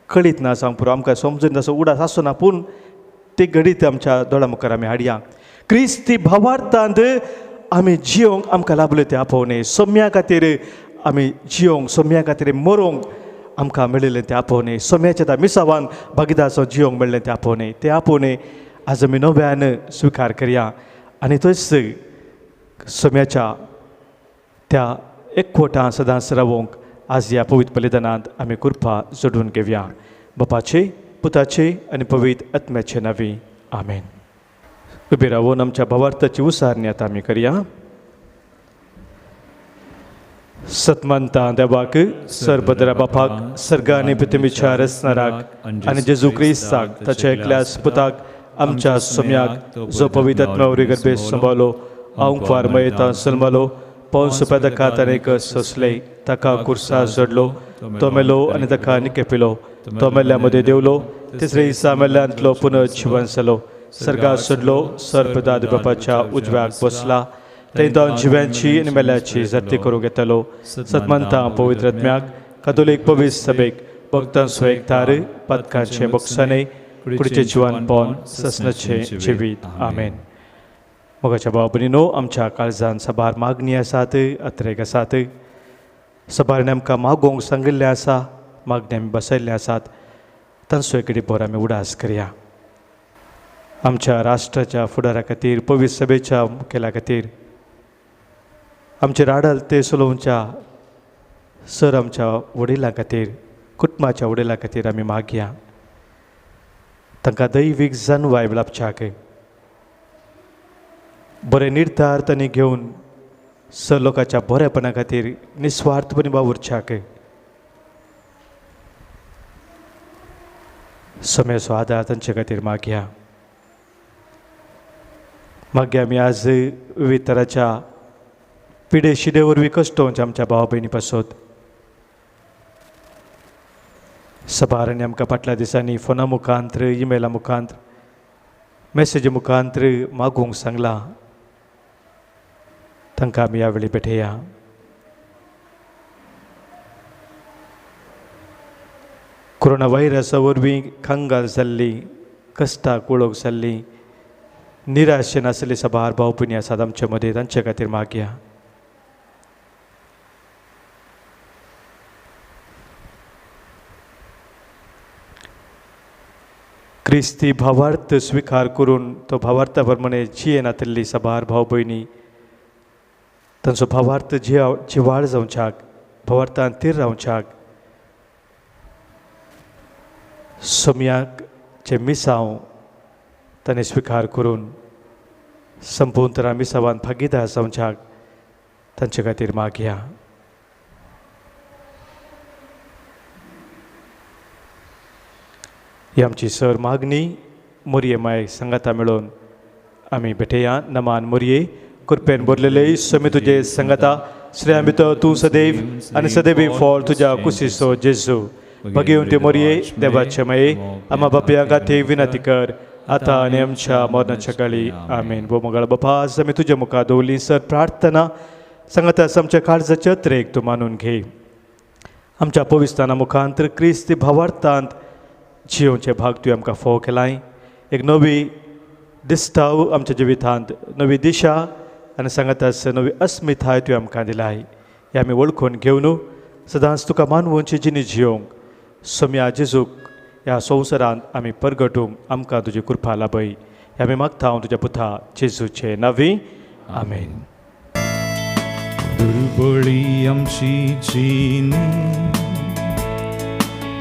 कळीत ना, सांग पुरो आमकां समजून तसो उडास आसना, पूण ते घडीत आमच्या दोळा मुखार आमी हाडया. क्रिस्ती भावार्थांत आमी जियोंक आमकां लाभले ते आपोवणे. सोम्या खातीर आमी जियोंक, सोम्या खातीर मरोंक आमकां मेळिल्लें ते आपोवणे. सोम्याच्या त्या मिसावान भागीदार जियोंक मेळ्ळें ते आपोवणे. ते आपोवणे आज आमी नव्यान स्विकार करया आनी थंयच सोम्याच्या त्या एकवटां सदांच रावोंक आज ह्या पवित्र बलिदानांत आमी कृपा जोडून घेवया. बापाचे, पुताचे आनी पवित्र आत्म्याचे नांवी आमेन. उबे रावून आमच्या भावार्थाची उसारणी आतां आमी करया. सतमंता देवाक, सरभद्रा बापाक, सर्ग आनी पृथ्वीच्या रचणाराक आनी जेजू क्रिस्ताक ताच्या एकल्याच पुताक आमच्या सोम्याक जो पवित्र आत्म्यावरी गर्भे सांबाळलो, हांव फार मयेता सल्मलो, पौंस पेदकात अनेक सोंसले, ताका कुर्सा जोडलो, तो मेलो आनी ताका निकेपिलो, तो मेल्ल्या मदें देवलो, तिसरे दिसा मेल्ल्यांतलो पुनः जिवन जालो, सर्गाक सोडलो, सर्पदाद बापाच्या उजव्याक बसला, थंय तो जिव्यांची आनी मेल्ल्याची जर्ती करूंक येतलो. सतमंता पवित्र आत्म्याक, कातोलीक पवित्र सभेक, भक्तांचो एकठार, पदकांचे बक्षाने, कुडीचें जिवन पोवन ससनाचें जिवीत. आमेन. मोगाच्या भाव भयणीनो, आमच्या काळजांत सबार मागणी आसात, अत्रेक आसात. सबार आमकां मागोवंक सांगिल्लें आसा, मागणी आमी बसयल्ले आसात. तांचो एक भर आमी उडास करया. आमच्या राष्ट्राच्या फुडारा खातीर, पवित्र सभेच्या मुखेल्या खातीर, आमचे राडल ते सुलोवच्या सर आमच्या वडिलां खातीर, कुटुंबाच्या वडिलां खातीर आमी मागया. तांकां दैवीक जानवाय लाभच्याक, बरे निर्धार तांणी घेवन सर लोकांच्या बरेपणा खातीर निस्वार्थपणी वावुरच्याक सोम्याचो आदार तांचे खातीर मागया. मागया आमी आज विविध तराच्या पिडे शिडे वरवीं कश्टोवचे आमच्या भावा भयणी पासत. सबारांनी आमकां फाटल्या दिसांनी फोना मुखांतर, इमेला मुखांतर, मेसेजी मुखांतर मागोवंक सांगलां. तांकां आमी ह्या वेळी भेटया. कोरोना व्हायरसा वरवीं कांगाल जाल्ली, कश्टाक वळख जाल्ली, निराशेन आसली सबार भाव भयणी आसात आमचे मदीं, तांचे खातीर मागया. क्रिस्ती भावार्थ स्विकार करून तो भावार्था प्रमाणे जियेन आतल्ली सबार भाव भयणी, तांचो भावार्थ जिवाळ जावच्याक, भावार्थांत तीर रावच्याक, सोम्याक जे मिसांव ताणें स्विकार करून संपूर्ण तरा मिसावान भागीदार जावच्याक तांचे खातीर मागया. ही आमची सर मागणी मोरये माय संगाता मेळोवन आमी भेटया. नमान मोरये, कृपेन भरलेले सोमी तुजे संगता श्री आम्ही तर तू सदैव आणि सदैवी फॉल तुझ्या कुशीसो जेजू भगीवन ते मोरये देवाचे मये आम्हा बापया गाथे विनंती कर आता आणि आमच्या मरणाच्या काळी आमेन. वो मंगळ बापा आज आम्ही तुझ्या मुखा दवली सर प्रार्थना सांगता आमच्या काळजाच्या त्रेक तू मानून घे. आमच्या पवित्राना मुखांतर क्रिस्ती भावार्थांत जिवचे भाग तुवें आमकां फोव केलाय. एक नवी दिसताव आमच्या जिवितांत नवी दिशा आनी सांगता नवी अस्मिताय तुवें आमकां दिलाय. हे आमी वळखून घेवन सदांच तुका मानवूंची जिणी जियोंक सोम्या जेजूक ह्या संवसारांत आमी परगटूंक आमकां तुजी कृपा लाभय. हे आमी मागता हांव तुज्या पुता जेजूचे नांवी आमेन. दुर्बळी आमची जिणी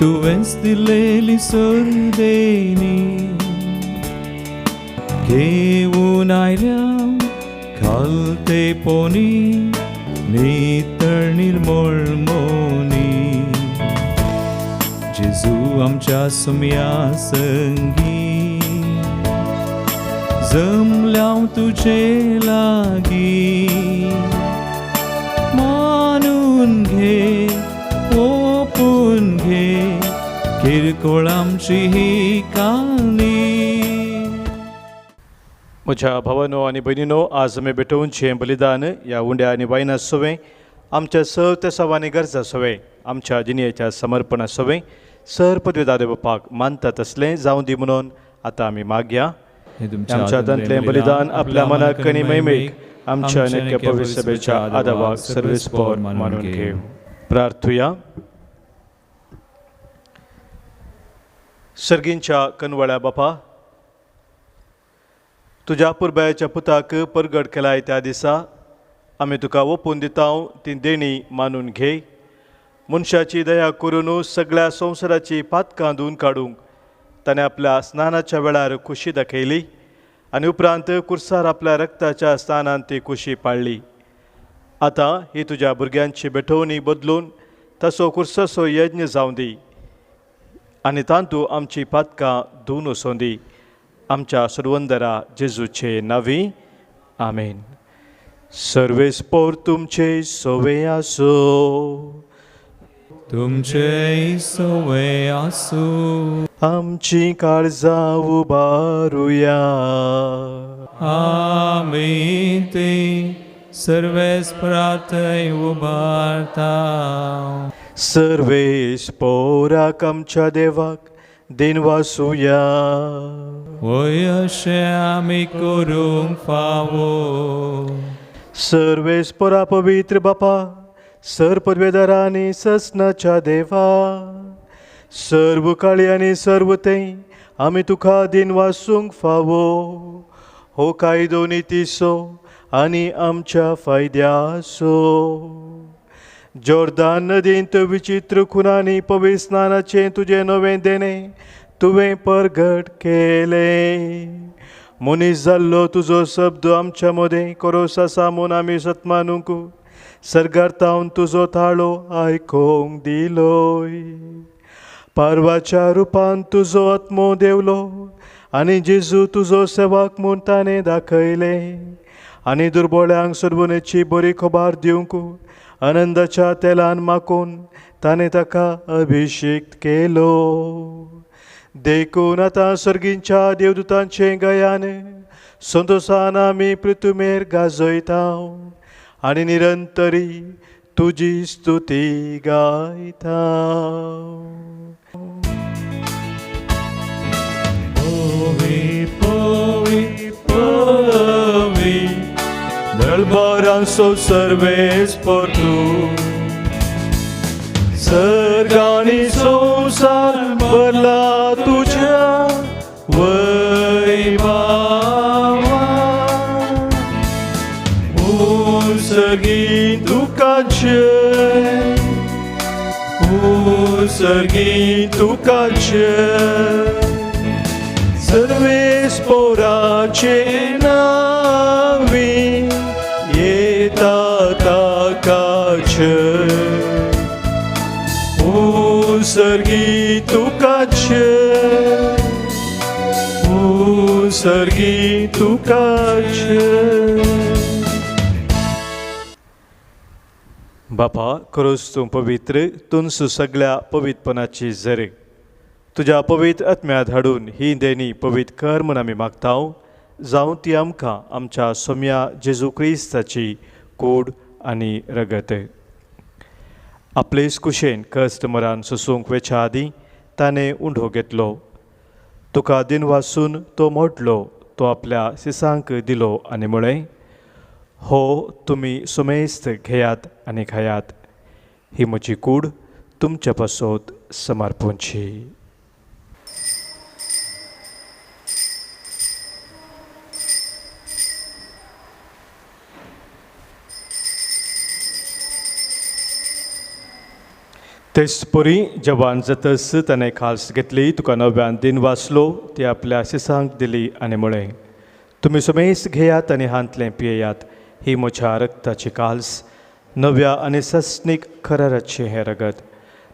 तुवेंच दिलेली सोर्देनी घेऊन आयल्या खालतेपोनी नितळ निर्मळ मोनी. जेजू आमच्या सुम्या संगी जमल्याव तुझे लागी मानून घे ओपून घे किरकोळ आमची ही कानी. म्हज्या भावानो आनी भयणीनो आज आमी भेटोवनचें बलिदान ह्या उंड्या आनी वायना सोवें आमच्या सवते सवानी गरजा सोवें आमच्या जिणेच्या समर्पणा सोवें सर पदवीदार बापाक मानतात असलें जावं दी म्हणून आतां आमी मागया. आमच्या हातांतलें बलिदान आपल्या मनाक आनी मैमेक आमच्या नित्य पवित्र सभेच्या आदावाक सर्वेस्पर मानून घेव. प्रार्थुया. सर्गींच्या कनवळ्या बापा तुज्या पुरबायाच्या पुताक परगट केलाय त्या दिसा आमी तुका ओपून दिता ती देणी मानून घे. मनशाची दया करून सगळ्या संवसाराची पातकां धुवन काडूंक ताणें आपल्या स्नानाच्या वेळार खुशी दाखयली आनी उपरांत कुर्सार आपल्या रक्ताच्या स्थानांत ती खुशी पाळ्ळी. आतां ही तुज्या भुरग्यांची भेटवणी बदलून तसो कुर्साचो यज्ञ जावं दी आनी तांतूं आमची पातकां धुवन वचों दी. आमच्या सर्वंदरा जेजूचे नांवी आमेन. सर्वेस्पर तुमचे सोवे आसो. तुमचे सोवे आसूं. आमची काळजां उबारुया. आमी ते सर्वेस्परातय उबारता. सर्वेस्पराक आमच्या देवाक दिनवासुया. वय अशें आमी करूंक फावो. सर्वेस्परा पवित्र बापा सर पदवेदारा आनी ससनाच्या देवा सर्व काळी आनी सर्व ते आमी तुका दिन वासूंक फावो. हो कायदो नितीसो आनी आमच्या फायद्यासो. जोर्दान नदींत विचित्र खुनांनी पवित्र स्नानाचें तुजें नवें देणें तुवें परगट केलें. मनीस जाल्लो तुजो शब्द आमच्या मदें कोरोस आसा म्हूण आमी सतमानूंक सर्गार्तावन तुजो ताळो आयकोंक दिलोय. पारवाच्या रुपान तुजो आत्मो देवलो आनी जेजू तुजो सेवाक म्हूण ताणें दाखयलें आनी दुर्बळ्यांक सर्वनेची बरी खबर दिवंक आनंदाच्या तेलान माकून ताणें ताका अभिषेक केलो. देखून आतां सर्गींच्या देवदूतांचें गयान संतोशान आमी पृथ्वीमेर गाजयता आनी निरंतरी तुजी स्तुती गायता. पोवी पोवी पोवी दरबारांचो सर्वेस्पर तूं. सर्गांनी संवसार भरला तुज्या वैभवान. सर्गी तुका जय. सर्गी तुका जय. सर्वेस्पराचे नावी येता ताका जय. सर्गी तुका जय. सर्गी तुका जय. बापा खरोच तूं पवित्र तुंस सगळ्या पवित्रपणाची झर तुज्या पवित्र आत्म्यांत हाडून ही देणी पवित्र कर म्हूण आमी मागतांव जावं ती आमकां आमच्या सोम्या जेजू क्रिस्ताची कूड आनी रगत आपलेच कुशेन कस्त मरान सोसूंक वेच्या आदीं ताणें उंडो घेतलो तुका दिनवासून तो मोडलो तो आपल्या सिसांक दिलो आनी म्हळें हो तुमी सुमेस्त घेयात आनी खायात ही म्हजी कूड तुमच्या पासत समर्पूंची तेच परी जवान जातस ताणें खास घेतली तुका नव्यान दिन वाचलो ती आपल्या सिसांक दिली आनी म्हळें तुमी सुमेस घेयात आनी हांतलें पियेयात ही म्हज्या रक्ताची काल्स नव्या आनी सस्नीक खराराचें हें रगत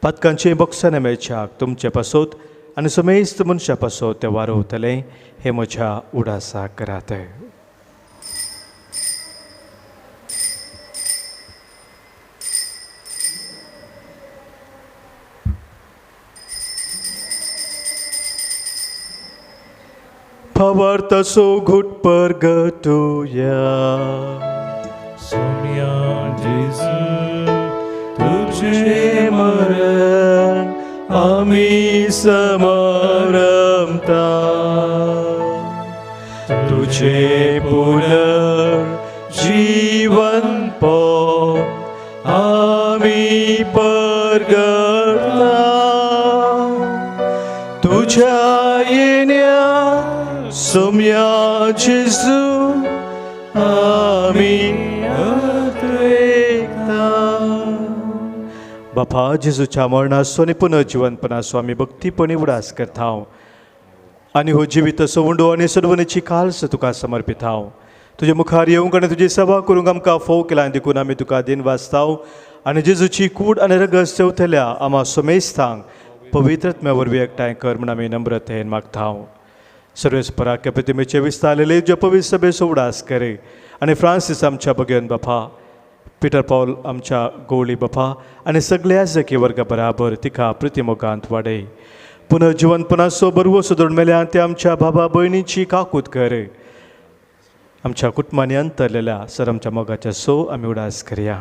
पातकांचें बक्षान मेळच्याक तुमचे पासत आनी सुमेस्त मनशा पासत तें वारोवतलें हें म्हज्या उडासाक करात Pavartaso gut pergatuya Sonia Jesu तुझे मरण आमी समरमता तुझे पुनर्जीवन पो आमी परगटा तुझ्या येण्या सोम्या जेजू आमी बापा जेजूच्या मरणाचो आनी पुनर्जीवनपणाचो आमी भक्तीपणी उडास करतांव आनी हो जिवीत सवंडो आनी सडवणेची काल्स तुका समर्पितांव तुजे मुखार येवंक आनी तुजी सेवा करूंक आमकां फोव केला देखून आमी तुका दिन वाचतांव आनी जेजूची कूड आनी रगत चवथल्या आमा सोमेस्तांक पवित्रत्म्या वरवीं एकठांय कर म्हूण आमी नम्रतेन मागतांव सर्वेस्परा प्रतिमेचे विस्तारलेले जे पवित्र सभेचो उडास करे आनी फ्रांसीस आमच्या भगेन बापा पिटर पॉल आमच्या गवळी बापा आनी सगळ्या जकी वर्गा बराबर तिका प्रतिमोगांत वाडय पुनर्जीवनपणाचो बरवो सुदोड मेल्यान ते आमच्या बाबा भयणीची काकूत कर आमच्या कुटुंबांनी अंतरलेल्या सर आमच्या मोगाच्या सो आमी उडास करया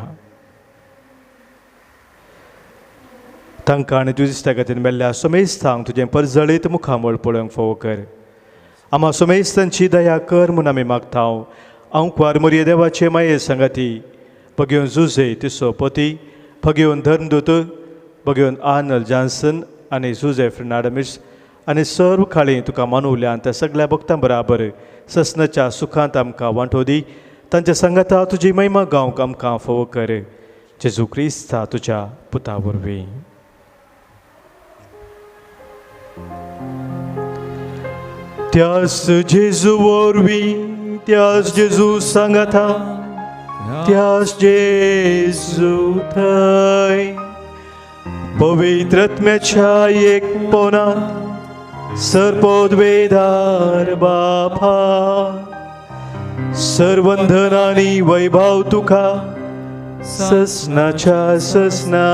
तांकां आनी तुजे दिसत्या खातीर मेल्ल्या सोमेस्तांक तुजें परजळीत मुखामळ पळोवंक फोव कर आमा सोमेस्तांची दया कर म्हूण आमी मागतांव आंकवार मरिये देवाचे माये संगाती भगेवन जुजे तिसो पती भगेवन धर्मदूत भगेवन आर्नल्ड जॉन्सन आनी जुजे फेर्नांडीस आनी सर्व खाळी तुका मानवल्यान त्या सगळ्या भक्तां बराबर ससनाच्या सुखांत आमकां वांटो दी तांच्या संगता तुजी महिमा गावंक आमकां फोव कर जेजू क्रिस्ता तुज्या पुता वरवीं त्याच जेजू वरवीं त्याच जेजू सांगाता त्याच जेजू थंय पवित्रत्म्याच्या एकपणांत सर्पोद्वेदार बापा सर्वंधन आनी वैभव तुका ससनाच्या ससना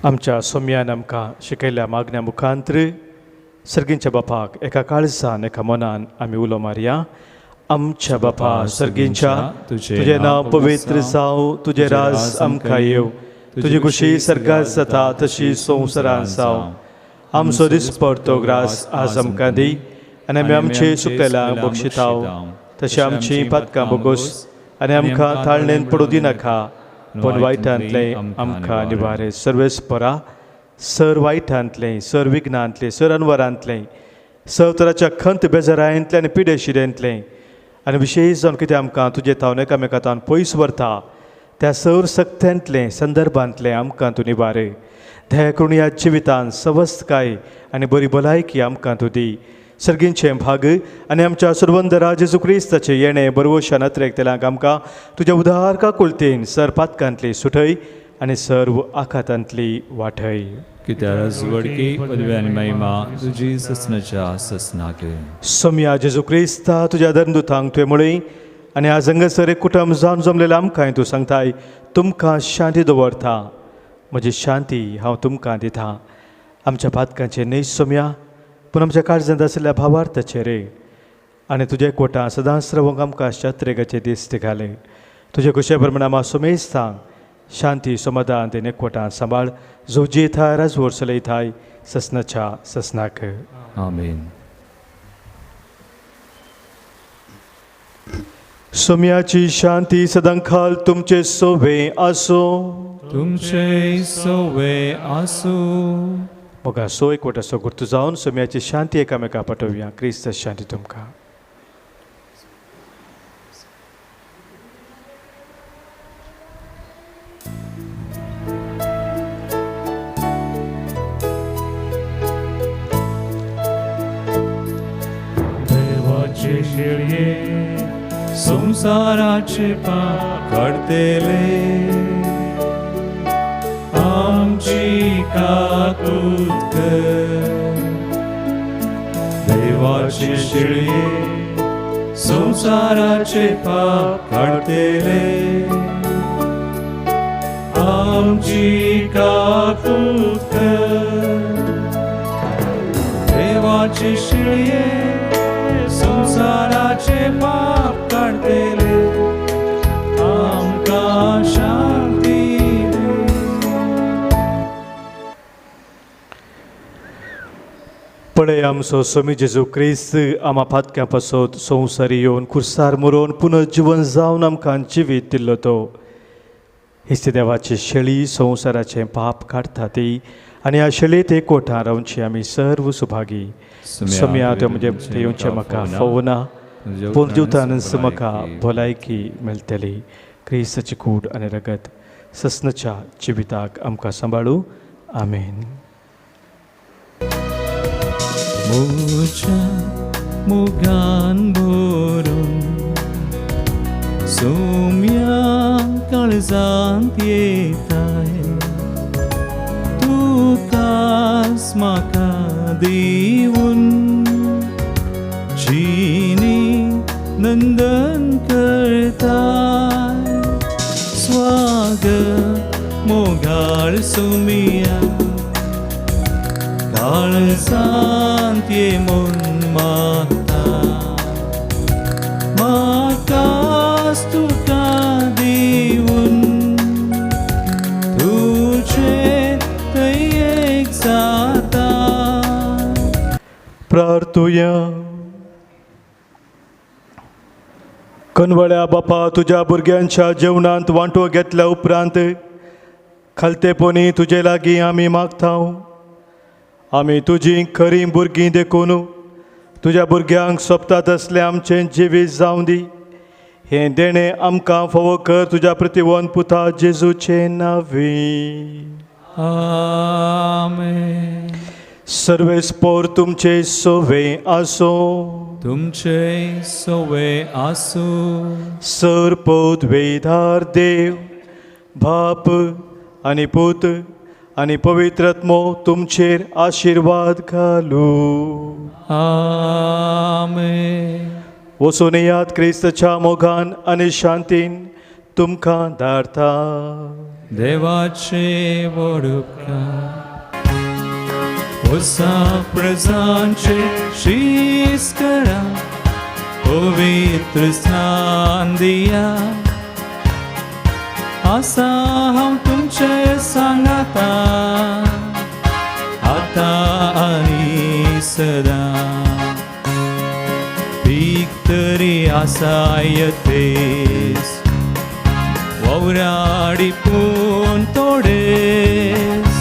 आमच्या सोम्यान आमकां शिकयल्या मागण्या मुखांतर सर्गींच्या बापाक एका काळजान एका मनान आमी उलो मारया आमच्या बापा सर्गींच्या तुजें नांव पवित्र जावं तुजें राज आमकां येव तुजी खुशी सर्गांत जाता तशी संवसारांत जावं आमचो दिसपडतो ग्रास आज आमकां दी आनी आमी आमचे सुकलेल्यांक बक्षिताव तशी आमची पातकां बोगोस आनी आमकां ताळणेन पडूं दिनाका पण वायटांतले आमकां निवारे सर्वेस्परा सर वायटांतले सर विघ्नांतले सर अनवरांतले सर तराच्या खंत बेजारांतले आनी पिडेशिरेंतले आनी विशेश जावन कितें आमकां तुजे तावन एकामेकांतान पयस व्हरता त्या सर सक्त्यांतले संदर्भांतले आमकां तूं निवारे दया करून ह्या जिवितांत सवस्थकाय आनी बरी भलायकी आमकां तूं दी सर्गींचे भाग आनी आमच्या सुरवंदरा जेजू क्रिस्ताचे येणे बरवोशा नत्रेक तेलांक आमकां तुज्या उदार काकुलतेन सर पातकांतली सुटय आणि सर्व आखातांतली वाटय. कित्याक राजवडकी पदवी आनी महिमा तुजी ससनाच्या ससनाक. सोम्या जेजू क्रिस्ता तुज्या धर्मदुतांक तुवें म्हळी आनी आज हांगासर एक कुटुंब जावन जमलेलें आमकांय तूं सांगताय तुमकां शांती दवरता, म्हजी शांती हांव तुमकां दितां. आमच्या पातकांचेर न्ही सोम्या, पूण आमच्या काळजांत आशिल्ल्या भावार्थाचेर रे. आनी तुजे एकवटां सदांच रावंक आमकां शात्रेगाचे दीस घाले. तुजे कुशे प्रमाणे आमी सोमेस्तां शांती समाधान तें एकवटां सांबाळ जो जेथाय राजवड चलयताय ससनाच्या ससनाक. आमेन. सोम्याची शांती सदांखाल तुमचे सोबे आसो. तुमचे सोवे आसू. मोगा सो एकवटा सो गुर्तू जावन सोम्याची शांती एकामेका पाठोवया. क्रिस्त शांती तुमकां. देवाचे शेळये संसाराचे पाप काढतेले आमची काकूत कर. देवाचे शेळये संसाराचे पाप काढतेले आमची काकूत कर. देवाचे शेळये संसाराचे पाप काढतेले आमकां शांती दे. पळय आमचो सोमी जेजू क्रिस्त आमा पातक्या पासत संवसारी येवन खुर्सार मरोवन पुनर्जीवन जावन आमकां जिवीत दिल्लो तो. हिस्ते देवाची शेळी संवसाराचें पाप काडटा ती आनी ह्या शेळयेत एकवटां रावची आमी सर्व सुभागी. सोम्या ते म्हणजे येवचें म्हाका फोवना पूण जिवतानच म्हाका भलायकी मेळटली. क्रिस्ताची कूड आनी रगत ससनाच्या जिविताक आमकां सांबाळू. आमेन. मोच्या मोगान भरून सोम्या काळजांत येताय तुकाच म्हाका दिवून जिणी नंदन करताय. स्वागत मोगाळ सोमिया काळजांत ये म्हूण मागता. म्हाकाच तुका दिवून तुजे थंय एक जाता. प्रार्थुया. कनवळ्या बापा तुज्या भुरग्यांच्या जेवणांत वांटो घेतल्या उपरांत खालतेपणी तुजे लागीं आमी मागता. आमी तुजीं खरीं भुरगीं देखून तुज्या भुरग्यांक सोबतात असलें आमचें जिवीत जावं दी. हें देणें आमकां फावो कर तुज्या प्रतिवन पुता जेजूचें नांवी. आमेन. सर्वेस्पोर तुमचे सोवे आसो. तुमचे सोवे आसू. सरपोत वेधार देव बाप आनी पूत आनी पवित्रात्मो तुमचेर आशिर्वाद घालू. आमेन. वचून येयात क्रिस्ताच्या मोगान आनी शांतीन तुमकां धाडटा. देवाचे व्हड उपकार वसा प्रजांचे शीस करा. पवित्र स्नान दिया. आसा हांव तुमचे सांगाता आतां आनी सदां. पीक तरी आसा येतेस वौराडी पूण तोडेस.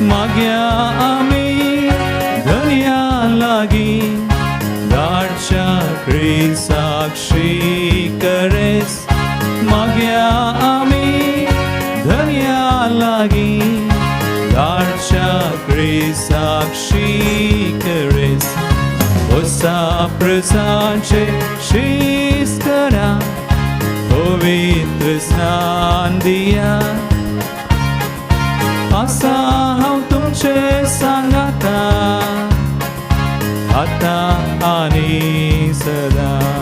मागया आमी धन्या लागीं धाडच्या क्रिस्ताक करेस. मागया आमी धन्या लागीं धाडच्या क्रिस्ताक करेस. वसा प्रजांचे शीस करा. पवित्र स्नान दिया. आसा हांव तुमचे सांगाता आता आनी सदां